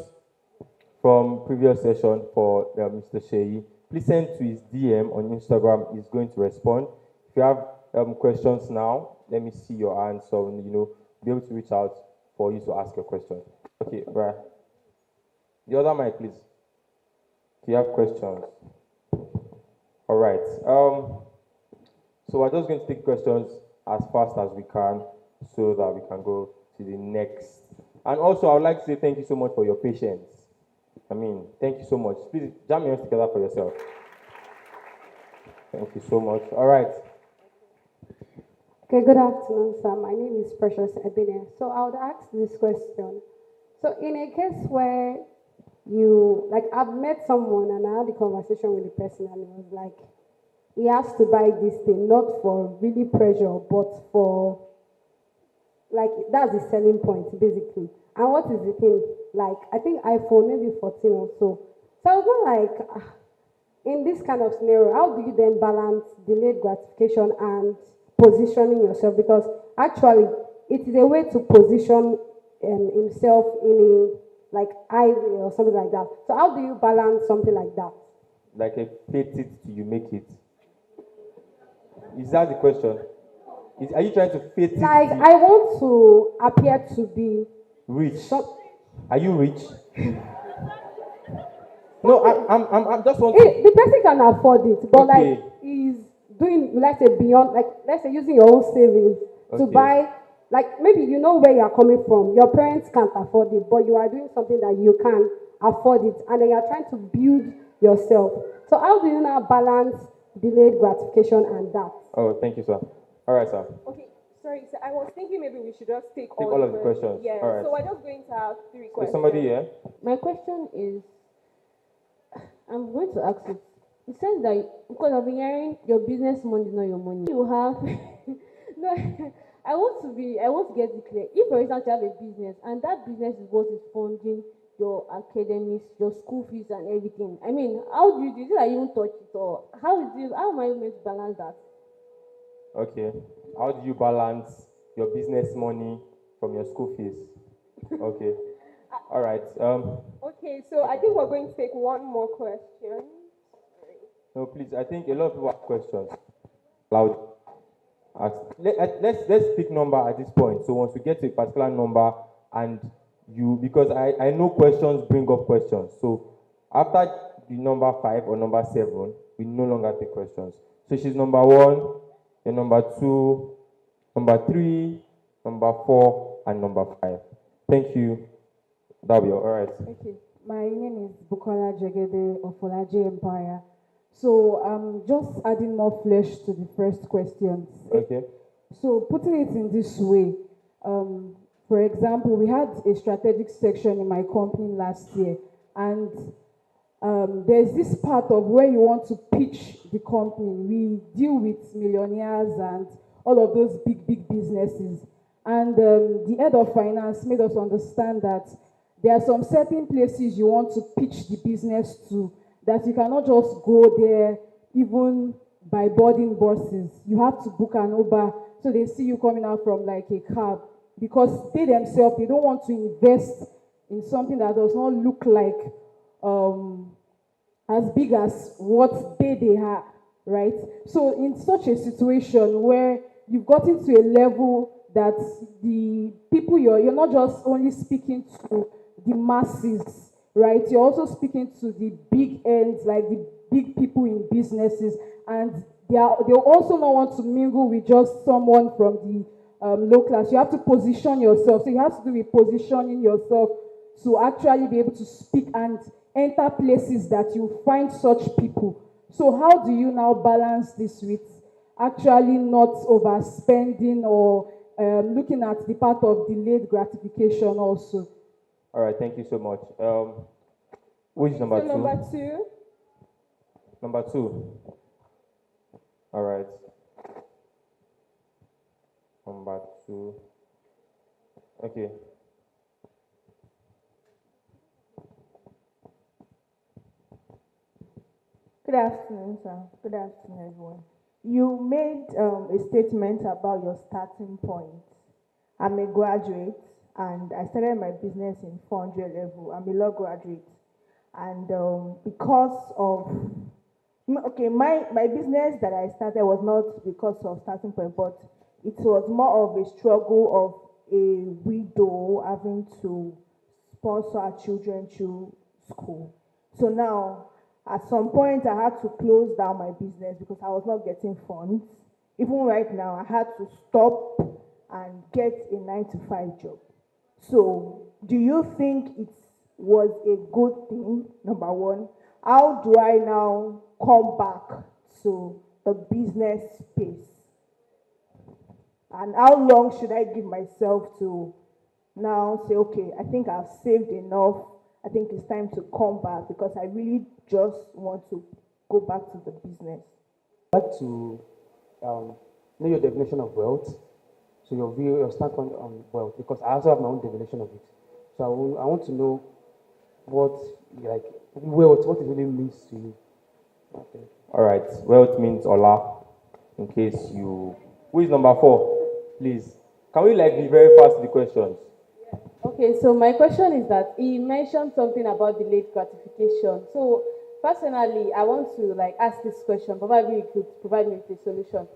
from previous session for Mr. Sheyi, please send to his DM on Instagram. He's going to respond. If you have questions now, let me see your hands, so be able to reach out for you to ask your question. Okay, right. The other mic, please. If you have questions. All right. So we're just going to take questions as fast as we can so that we can go to the next. And also, I would like to say thank you so much for your patience. Thank you so much. Please jam your hands together for yourself. Thank you so much. All right. Okay, good afternoon, sir. My name is Precious Ebene. So I would ask this question. So in a case where I've met someone and I had a conversation with the person and it was like, he has to buy this thing, not for really pressure, but for, that's the selling point, basically. And what is the thing? I think iPhone, maybe 14 or so. So I was not in this kind of scenario, how do you then balance delayed gratification and positioning yourself? Because actually, it is a way to position himself in a highway or something like that. So how do you balance something like that? Like a fake it till you make it. Is that the question? Are you trying to fake it? I want to appear to be rich. Are you rich? No, I'm just want to. The person can afford it, but he's doing, let's say, beyond, let's say, using your own savings to buy, maybe you know where you're coming from. Your parents can't afford it, but you are doing something that you can afford it, and then you're trying to build yourself. So how do you now balance delayed gratification and that? Oh, thank you, sir. All right, sir. Okay, sorry, so I was thinking maybe we should just take all of the questions. Yeah, all right. So we're just going to have 3 questions. So somebody here? My question is, I'm going to ask you. It says that because I've been hearing your business money is not your money. You have no. I want to get it clear. If, for example, you have a business and that business is what is funding your academics, your school fees, and everything. How do you do it? That you don't touch it, or how am I going to balance that? Okay. How do you balance your business money from your school fees? Okay. All right. Okay, so I think we're going to take one more question. No, please. I think a lot of people have questions. Loud. Let's pick number at this point. So once we get to a particular number, and because I know questions bring up questions. So after the number 5 or number 7, we no longer take questions. So she's number 1, then number 2, number 3, number 4, and number 5. Thank you. That'll be all right. Okay. My name is Bukola Jegede of Olaje Empire. So just adding more flesh to the first question. Okay. So putting it in this way, for example, we had a strategic section in my company last year, and there's this part of where you want to pitch the company. We deal with millionaires and all of those big businesses. And the head of finance made us understand that there are some certain places you want to pitch the business to, that you cannot just go there even by boarding buses. You have to book an Uber, so they see you coming out from a cab, because they themselves, they don't want to invest in something that does not look like as big as what they have, right? So in such a situation where you've gotten to a level that the people you're not just only speaking to the masses, right? You're also speaking to the big ends, like the big people in businesses, and they'll also not want to mingle with just someone from the low class. You have to position yourself. So you have to do with positioning yourself to actually be able to speak and enter places that you find such people. So how do you now balance this with actually not overspending or looking at the part of delayed gratification also? All right, thank you so much. Which number 2? Number 2. Number 2. All right. Number 2. Okay. Good afternoon, sir. Good afternoon, everyone. You made a statement about your starting point. I'm a graduate and I started my business in 400 level. I'm a law graduate. And because of, okay, my business that I started was not because of starting point, but it was more of a struggle of a widow having to sponsor her children through school. So now, at some point, I had to close down my business because I was not getting funds. Even right now, I had to stop and get a 9 to 5 job. So, do you think it was a good thing? Number one, how do I now come back to the business space? And how long should I give myself to now say, okay, I think I've saved enough. I think it's time to come back because I really just want to go back to the business. I'd like to know your definition of wealth. So your view, your standpoint on wealth, because I also have my own definition of it. So I want to know what, like, wealth, what it really means to you. Okay. All right. Wealth means Ola. In case you, who is number 4? Please. Can we like be very fast with the questions? Okay, so my question is that he mentioned something about delayed gratification. So personally, I want to like ask this question. Probably you could provide me with a solution.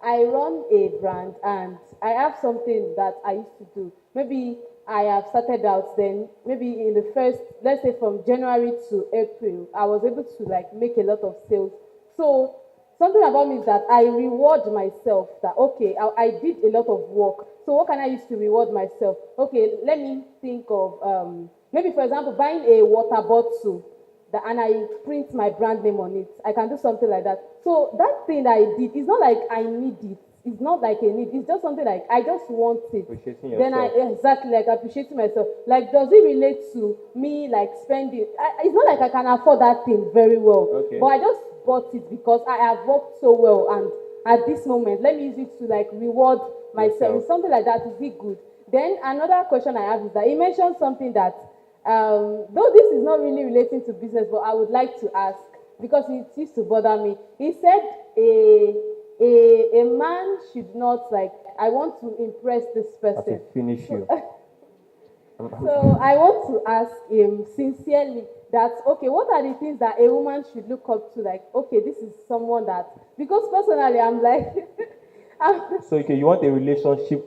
I run a brand and I have something that I used to do. Maybe I have started out then, maybe in the first, let's say from January to April, I was able to like make a lot of sales. So something about me is that I reward myself that, okay, I did a lot of work. So what can I use to reward myself? Okay, let me think of, maybe for example, buying a water bottle and I print my brand name on it. I can do something like that. So that thing that I did, it's not like I need it. It's not like a need. It's just something like I just want it. Appreciating yourself. Then exactly like appreciating myself. Like, does it relate to me like spending? It's not like I can afford that thing very well. Okay. But I just bought it because I have worked so well, and at this moment, let me use it to like reward myself. It's something like that. Is it good? Then another question I have is that he mentioned something that, though this is not really relating to business, but I would like to ask because it used to bother me. He said a man should not like, I want to impress this person. Okay, finish you. So I want to ask him sincerely that, okay, what are the things that a woman should look up to? Like, okay, this is someone that, because personally I'm like, So okay, you want a relationship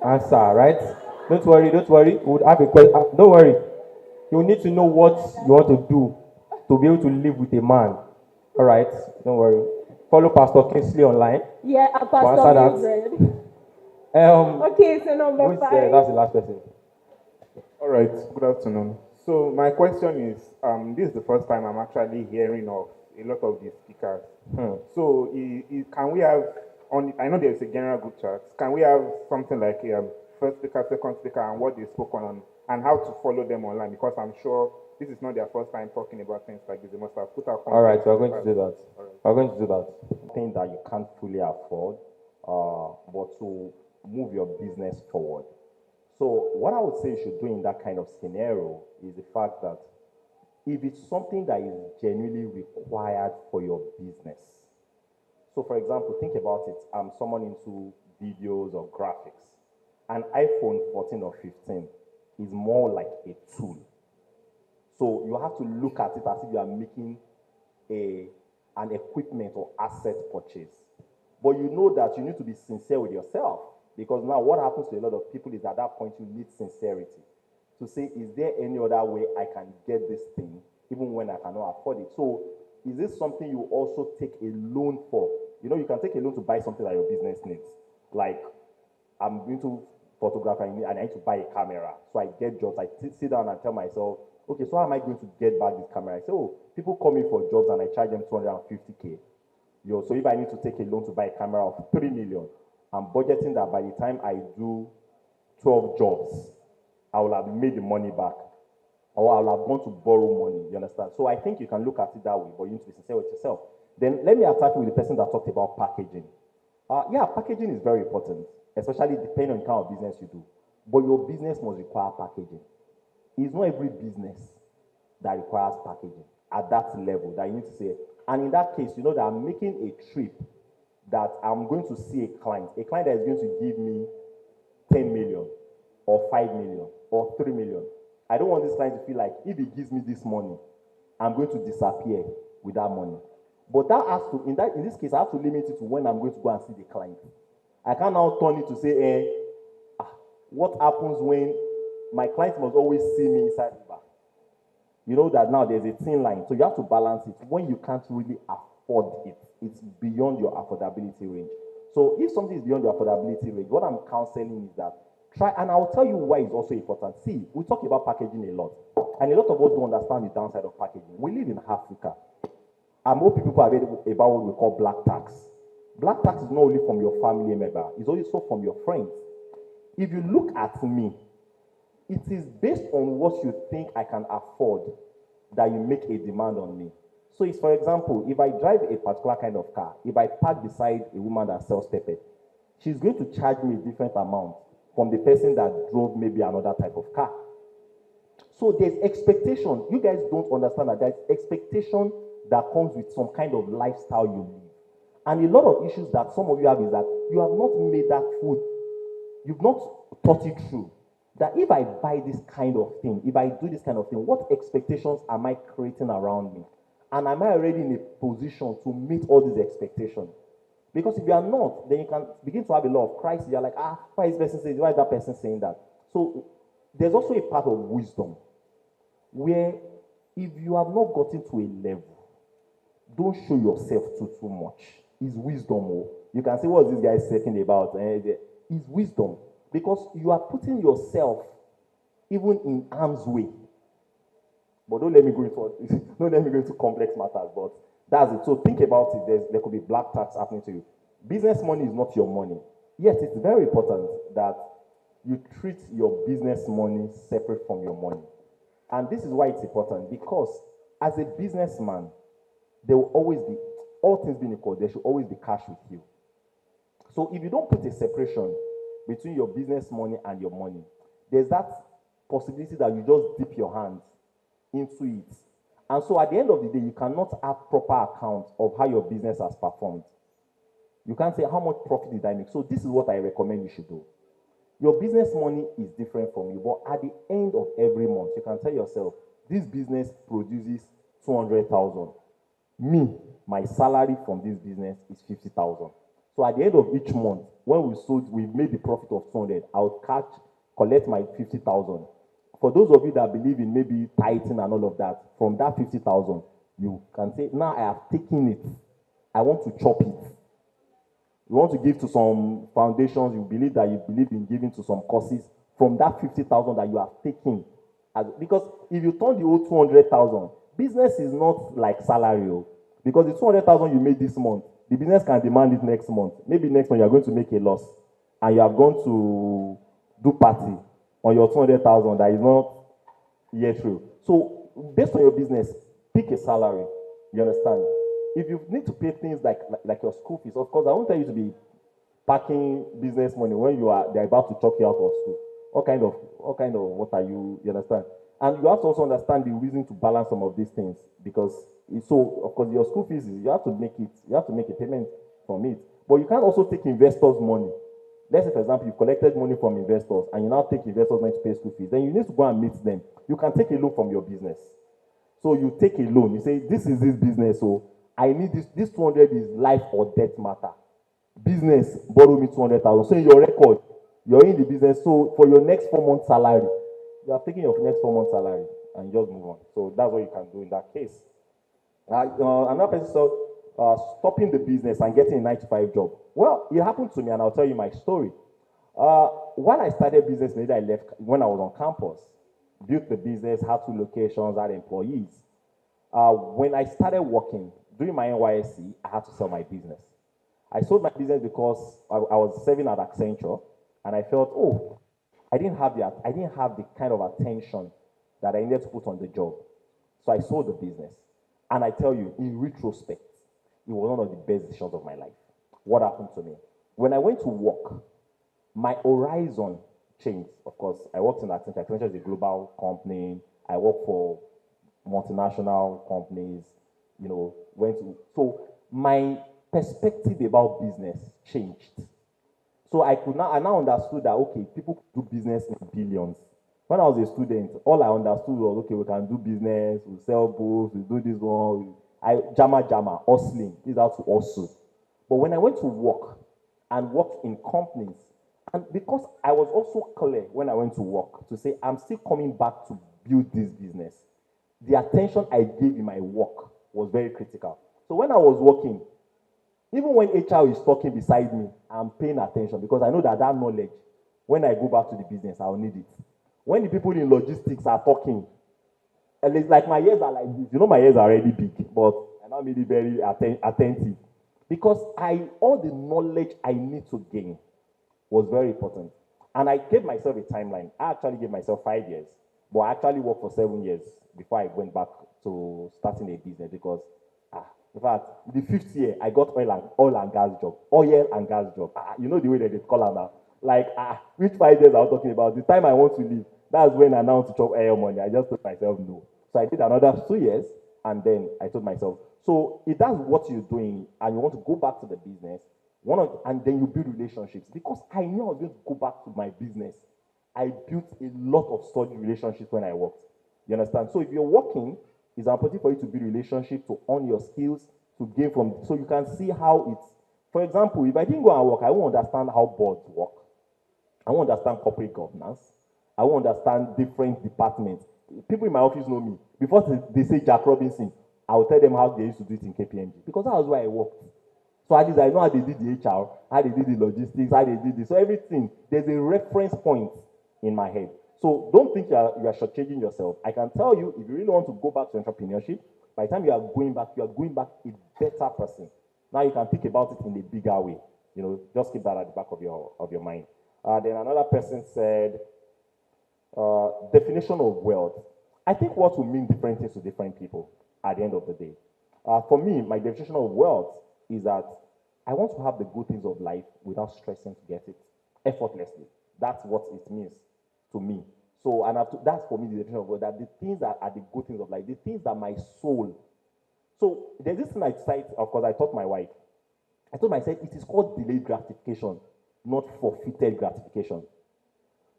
answer, right? Don't worry. We would have a question. Don't worry. You need to know what you want to do to be able to live with a man. All right, don't worry. Follow Pastor Kingsley online. Yeah, answer Pastor that. Mildred. Um, Okay, so number 5. that's the last person. All right, good afternoon. So my question is, this is the first time I'm actually hearing of a lot of these speakers. So can we have, I know there's a general group chat, can we have something like first speaker, second speaker, and what they spoke on, and how to follow them online? Because I'm sure this is not their first time talking about things like this. They must have put out content. All right, we're going to do that. All right. We're going to do that. Thing that you can't fully afford, but to move your business forward. So what I would say you should do in that kind of scenario is the fact that if it's something that is genuinely required for your business. So for example, think about it. I'm someone into videos or graphics. An iPhone 14 or 15 is more like a tool. So you have to look at it as if you are making an equipment or asset purchase. But you know that you need to be sincere with yourself, because now what happens to a lot of people is at that point you need sincerity to say, is there any other way I can get this thing even when I cannot afford it? So is this something you also take a loan for? You know, you can take a loan to buy something that your business needs. Like, I'm into photography and I need to buy a camera. So I get jobs. I sit down and tell myself, okay, so how am I going to get back this camera? I say, oh, people call me for jobs and I charge them 250K. So if I need to take a loan to buy a camera of 3 million, I'm budgeting that by the time I do 12 jobs, I will have made the money back, or I will have gone to borrow money, you understand? So I think you can look at it that way, but you need to be sincere with yourself. Then let me attack with the person that talked about packaging. Yeah, packaging is very important, especially depending on the kind of business you do. But your business must require packaging. It's not every business that requires packaging at that level that you need to say, And in that case, you know that I'm making a trip that I'm going to see a client that is going to give me 10 million or 5 million or 3 million. I don't want this client to feel like if he gives me this money, I'm going to disappear with that money. But that has to, in this case, I have to limit it to when I'm going to go and see the client. I can't now turn it to say, what happens when my client must always see me inside the bar? You know that now there's a thin line, so you have to balance it. When you can't really afford it, it's beyond your affordability range. So if something is beyond your affordability range, what I'm counseling is that try, and I'll tell you why it's also important. See, we talk about packaging a lot, and a lot of us don't understand the downside of packaging. We live in Africa, and most people are aware about what we call black tax. Black tax is not only from your family member, it's also from your friends. If you look at me, it is based on what you think I can afford that you make a demand on me. So it's, for example, if I drive a particular kind of car, if I park beside a woman that sells pepper, she's going to charge me a different amount from the person that drove maybe another type of car. So there's expectation. You guys don't understand that there's expectation that comes with some kind of lifestyle you live. And a lot of issues that some of you have is that you have not made that food, you've not thought it through. That if I buy this kind of thing, if I do this kind of thing, what expectations am I creating around me? And am I already in a position to meet all these expectations? Because if you are not, then you can begin to have a lot of crisis. You're like, why is this person saying, why is that person saying that? So there's also a part of wisdom where if you have not gotten to a level, don't show yourself too much. It's wisdom. Oh. You can say, what is this guy talking about? It's wisdom. Because you are putting yourself even in harm's way. But don't let me go into complex matters, but that's it. So think about it. There could be black tax happening to you. Business money is not your money. Yet it's very important that you treat your business money separate from your money. And this is why it's important, because as a businessman, there will always be, all things being equal, there should always be cash with you. So if you don't put a separation between your business money and your money, there's that possibility that you just dip your hands into it. And so at the end of the day, you cannot have proper account of how your business has performed. You can't say, how much profit did I make? So this is what I recommend you should do. Your business money is different from you, but at the end of every month, you can tell yourself, this business produces 200,000. Me, my salary from this business is 50,000. So at the end of each month, when we made the profit of 200, I'll collect my 50,000. For those of you that believe in maybe tithing and all of that, from that 50,000, you can say, now I have taken it. I want to chop it. You want to give to some foundations, you believe in giving to some causes, from that 50,000 that you have taken. Because if you turn the whole 200,000, business is not like salary. Because the 200,000 you made this month, the business can demand it next month. Maybe next month you are going to make a loss, and you are going to do party on your 200,000 that is not yet true. So based on your business, pick a salary. You understand? If you need to pay things like your school fees, of course, I won't tell you to be packing business money when they're about to chuck you out of school. What kind of what are you understand? And you have to also understand the reason to balance some of these things, because so of course your school fees, you have to make a payment from it. But you can't also take investors' money. Let's say, for example, you collected money from investors and you now take investors' money to pay school fees. Then you need to go and meet them. You can take a loan from your business. So you take a loan. You say, this is this business, so I need this. This 200 is life or death matter. Business, borrow me 200,000. So in your record, you're in the business. So for your next 4 months' salary, you are taking your next 4 months' salary and just move on. So that's what you can do in that case. Another person said, stopping the business and getting a 9-to-5 job. Well, it happened to me, and I'll tell you my story. When I started business, maybe I left when I was on campus, built the business, had 2 locations, had employees. When I started working, during my NYSC, I had to sell my business. I sold my business because I was serving at Accenture, and I felt, I didn't have the kind of attention that I needed to put on the job. So I sold the business. And I tell you, in retrospect, it was one of the best decisions of my life. What happened to me? When I went to work, my horizon changed. Of course, I worked in Accenture. Accenture is a global company. I work for multinational companies. went to. So my perspective about business changed. So I now understood that okay, people could do business in billions. When I was a student, all I understood was okay, we can do business, we sell books, we do this one. Jama, hustling. This is how to hustle. But when I went to work and worked in companies, and because I was also clear when I went to work to say I'm still coming back to build this business, the attention I gave in my work was very critical. So when I was working, even when HR is talking beside me, I'm paying attention because I know that knowledge, when I go back to the business, I'll need it. When the people in logistics are talking, and it's like my ears are like this. My ears are already big, but I'm not really very attentive. Because all the knowledge I need to gain was very important. And I gave myself a timeline. I actually gave myself 5 years, but I actually worked for 7 years before I went back to starting a business because, in fact, the 5th year, I got oil and gas job. Oil and gas job. You know the way that they call it now. Like, which 5 years I was talking about? The time I want to leave, that's when I announced to chop air money. I just told myself no. So I did another 2 years, and then I told myself, so if that's what you're doing, and you want to go back to the business, and then you build relationships. Because I knew I was going to go back to my business. I built a lot of solid relationships when I worked. You understand? So if you're working, it's important for you to build relationships, to own your skills, to gain from, so you can see how it's, for example, if I didn't go and work, I won't understand how boards work. I won't understand corporate governance. I won't understand different departments. People in my office know me. Before they say Jack Robinson, I will tell them how they used to do it in KPMG because that was where I worked. So at least I know how they did the HR, how they did the logistics, how they did this. So everything, there's a reference point in my head. So don't think you are shortchanging yourself. I can tell you, if you really want to go back to entrepreneurship, by the time you are going back a better person. Now you can think about it in a bigger way. Just keep that at the back of your mind. Then another person said, definition of wealth. I think what will mean different things to different people at the end of the day. For me, my definition of wealth is that I want to have the good things of life without stressing to get it effortlessly. That's what it means to me. So, that's for me the definition of wealth, that the things that are the good things of life, the things that my soul. So there's this thing I decided, of course, I taught my wife. I told myself it is called delayed gratification, not forfeited gratification.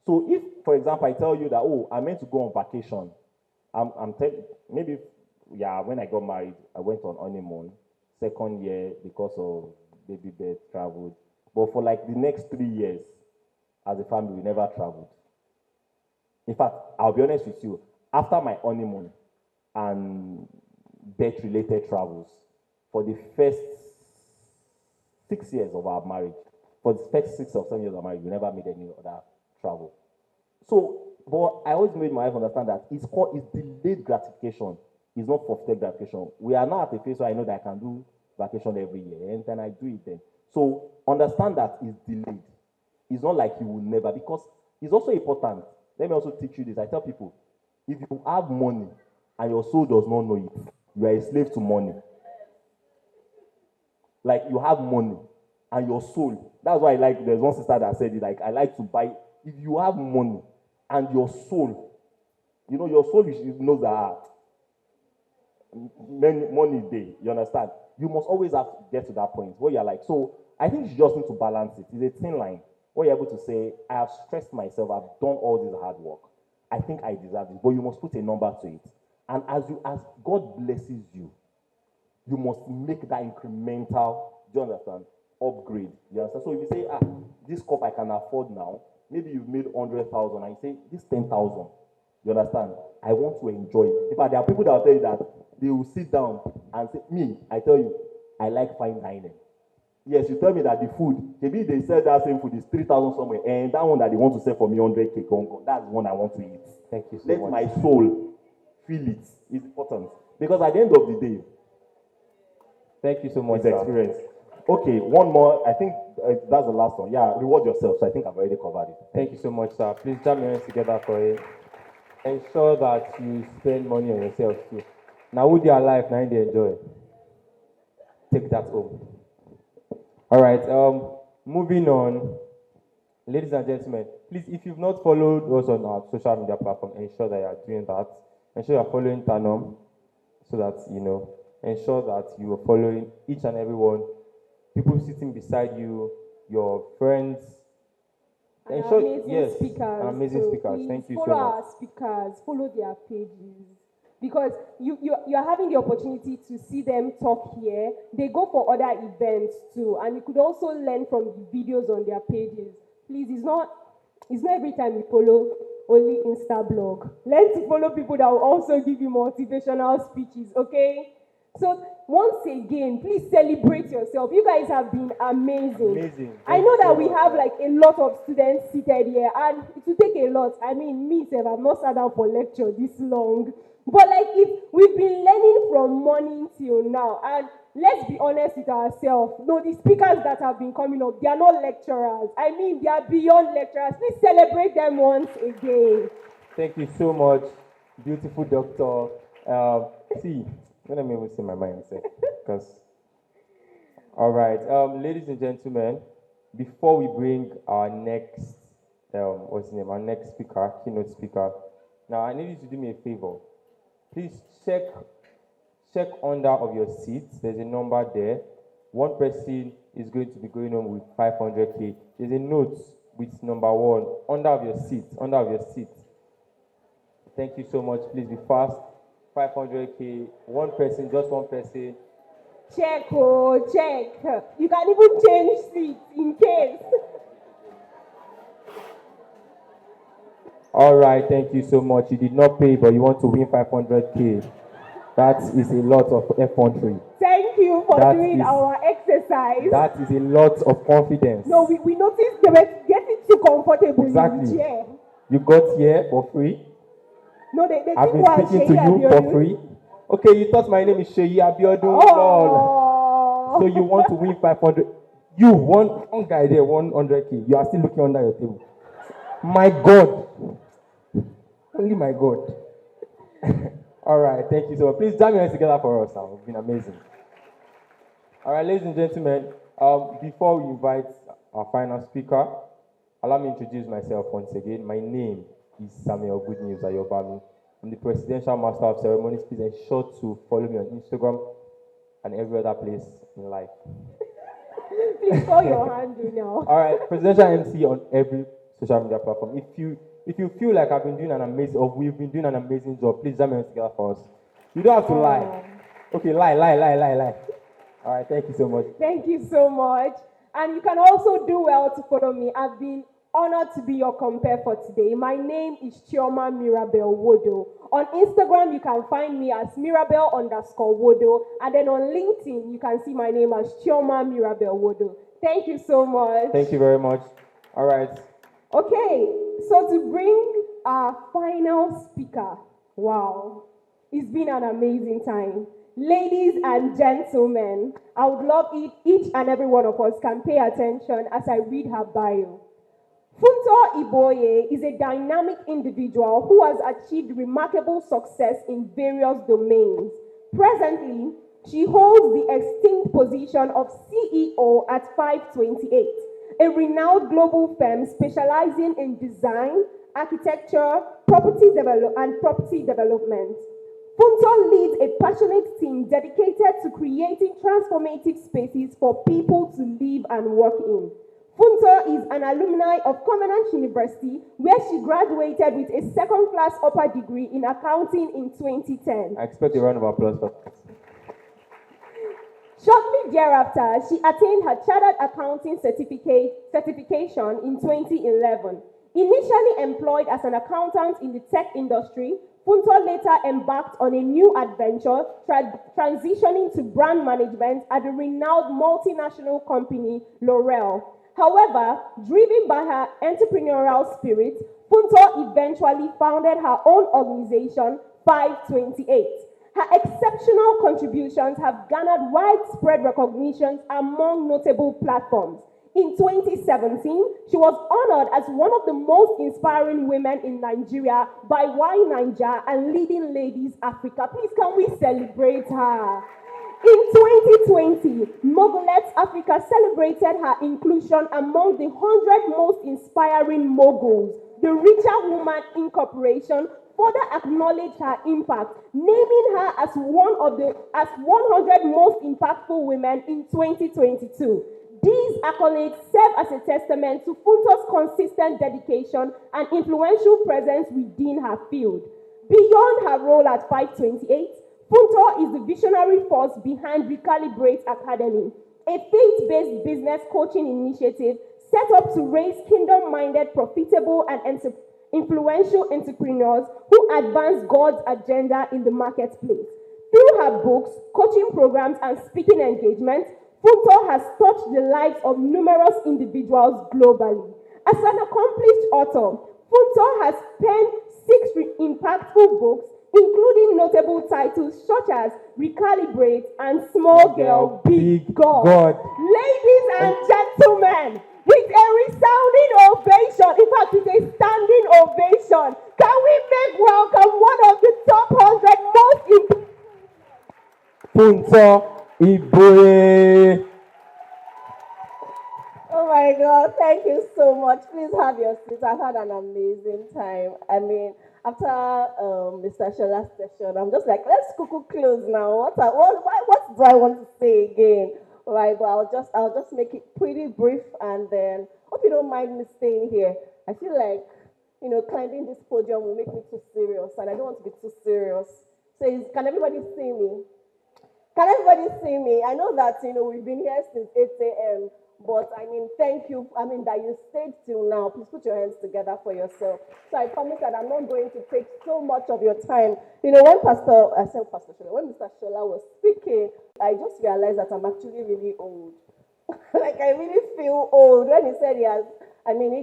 So if, for example, I tell you that, I meant to go on vacation, maybe, when I got married, I went on honeymoon, 2nd year because of baby birth, traveled. But for like the next 3 years, as a family, we never traveled. In fact, I'll be honest with you, after my honeymoon and birth-related travels, for the first 6 years of our marriage, for the first 6 or 7 years of our marriage, we never made any other travel. So, but I always made my wife understand that it's delayed gratification. It's not forfeited gratification. We are now at a phase where I know that I can do vacation every year, and then I do it then. So understand that it's delayed. It's not like you will never, because it's also important. Let me also teach you this. I tell people, if you have money and your soul does not know it, you are a slave to money. Like you have money and your soul. That's why there's one sister that said it, I like to buy. If you have money and your soul, your soul knows that money day, you understand? You must always have to get to that point where you're like, so I think you just need to balance it. It's a thin line where you're able to say, I have stressed myself, I've done all this hard work. I think I deserve it, but you must put a number to it. And as God blesses you, you must make that incremental, do you understand, upgrade. You understand? So if you say, this cup I can afford now, maybe you've made 100,000 and you say, this 10,000, you understand? I want to enjoy it. In fact, there are people that will tell you that they will sit down and say, I tell you, I like fine dining. Yes, you tell me that the food, maybe they sell that same food is 3,000 somewhere, and that one that they want to sell for me 100K, that's the one I want to eat. Thank you so Let much. my soul feel it. It's important. Because at the end of the day, thank you so much, it's experience. Okay, one more. I think that's the last one. Yeah, reward yourself. So I think I've already covered it. Thank you so much, sir. Please jam your hands together for it. Ensure that you spend money on yourself too. Now, with your life, now they enjoy. Take that home. All right. Moving on, ladies and gentlemen. Please, if you've not followed us on our social media platform, ensure that you are doing that. Ensure you are following Tanom, so that ensure that you are following each and every one, people sitting beside you, your friends. And Ensure, amazing yes, speakers. and amazing So speakers. please Thank you so follow much. our speakers, follow their pages. Because you're having the opportunity to see them talk here. They go for other events too. And you could also learn from the videos on their pages. Please, it's not every time you follow only Insta blog. Learn to follow people that will also give you motivational speeches, okay? So once again, please celebrate yourself. You guys have been amazing. Amazing. I know that we have like a lot of students seated here, and it will take a lot. I mean, me, Seb, I've not sat down for lecture this long. But like, if we've been learning from morning till now, and let's be honest with ourselves. No, the speakers that have been coming up, they are not lecturers. I mean, they are beyond lecturers. Please celebrate them once again. Thank you so much, beautiful doctor. See, let me even say my mind, because. All right, ladies and gentlemen, before we bring our next, what's his name, our next speaker, keynote speaker. Now, I need you to do me a favor. Please check under of your seats. There's a number there. One person is going to be going home with 500K. There's a note with number 1 under of your seat. Thank you so much. Please be fast. 500K. One person, just one person. Check, oh, check. You can even change seats in case. All right, thank you so much. You did not pay, but you want to win 500K. That is a lot of effrontery. Thank you for doing our exercise. That is a lot of confidence. No, we noticed they were getting too comfortable Exactly. in the chair. You got here for free. No, they I've think been speaking to you for free. Okay, you thought my name is Sheyi Abiodun. Oh. So you want to win 500. You, one guy there, 100K. You are still looking under your table. My God. Only my God. All right, thank you so much. Please join me together for us now. It's been amazing. All right, ladies and gentlemen, before we invite our final speaker, allow me to introduce myself once again. My name is Samuel Good News Ayobami. I'm the Presidential Master of Ceremonies. Please ensure to follow me on Instagram and every other place in life. Please call your handle now. All right, Presidential MC on every social media platform. If you feel like I've been doing an amazing, or we've been doing an amazing job, please join me together for us. You don't have to lie. Okay, lie. All right, thank you so much. Thank you so much. And you can also do well to follow me. I've been honored to be your compare for today. My name is Chioma Mirabel Wodo. On Instagram, you can find me as Mirabel_Wodo. And then on LinkedIn, you can see my name as Chioma Mirabel Wodo. Thank you so much. Thank you very much. All right. Okay, so to bring our final speaker, wow, it's been an amazing time. Ladies and gentlemen, I would love if each and every one of us can pay attention as I read her bio. Funto Iboye is a dynamic individual who has achieved remarkable success in various domains. Presently, she holds the extinct position of CEO at 528, a renowned global firm specializing in design, architecture, property development. Funto leads a passionate team dedicated to creating transformative spaces for people to live and work in. Funto is an alumni of Covenant University, where she graduated with a second-class upper degree in accounting in 2010. I expect a round of applause for that. Shortly thereafter, she attained her Chartered Accounting certification in 2011. Initially employed as an accountant in the tech industry, Funto later embarked on a new adventure, transitioning to brand management at the renowned multinational company L'Oreal. However, driven by her entrepreneurial spirit, Funto eventually founded her own organization, 528. Her exceptional contributions have garnered widespread recognition among notable platforms. In 2017, she was honored as one of the most inspiring women in Nigeria by Y Naija and Leading Ladies Africa. Please, can we celebrate her? In 2020, Mogulettes Africa celebrated her inclusion among the 100 most inspiring moguls, the Richer Woman Incorporation further acknowledged her impact, naming her as one of the 100 most impactful women in 2022. These accolades serve as a testament to Funto's consistent dedication and influential presence within her field. Beyond her role at 528, Funto is the visionary force behind Recalibrate Academy, a faith-based business coaching initiative set up to raise kingdom-minded, profitable, and influential entrepreneurs who advance God's agenda in the marketplace. Through her books, coaching programs, and speaking engagements, Funto has touched the lives of numerous individuals globally. As an accomplished author, Funto has penned 6 impactful books, including notable titles such as Recalibrate and Small Girl, Big God. Ladies and gentlemen, with a resounding ovation, in fact, with a standing ovation, can we make welcome one of the top 100 most Funto Iboye. Oh my God, thank you so much. Please have your seats. I've had an amazing time. I mean, after Mr. Shola's session, I'm just like, let's cuckoo close now. What do I want to say again? All right, but I'll just make it pretty brief, and then hope you don't mind me staying here. I feel like, climbing this podium will make me too serious, and I don't want to be too serious. So can everybody see me? Can everybody see me? I know that, we've been here since 8 a.m., but thank you. That you stayed till now. Please put your hands together for yourself. So I promise that I'm not going to take so much of your time. When Mr. Shola was speaking, I just realized that I'm actually really old. Like, I really feel old. When he said he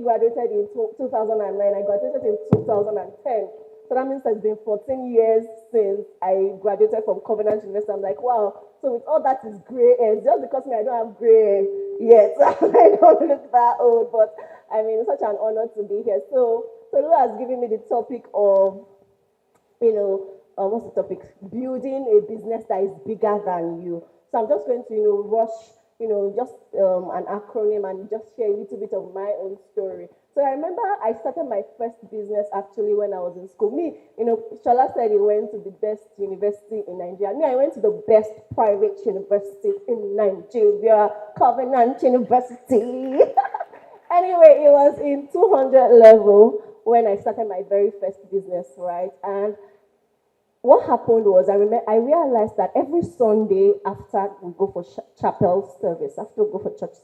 graduated in 2009. I graduated in 2010. So that means it's been 14 years since I graduated from Covenant University. I'm like, wow. So with all that is gray hair, just because I don't have gray hair yet, I don't look that old. But it's such an honor to be here. So Tolu has given me the topic of, what's the topic? Building a business that is bigger than you. So I'm just going to, rush, just an acronym and just share a little bit of my own story. So I remember I started my first business actually when I was in school. Shola said he went to the best university in Nigeria. I went to the best private university in Nigeria, Covenant University. Anyway, it was in 200 level when I started my very first business, right? And what happened was I realized that every Sunday after we go for chapel service, after we go for church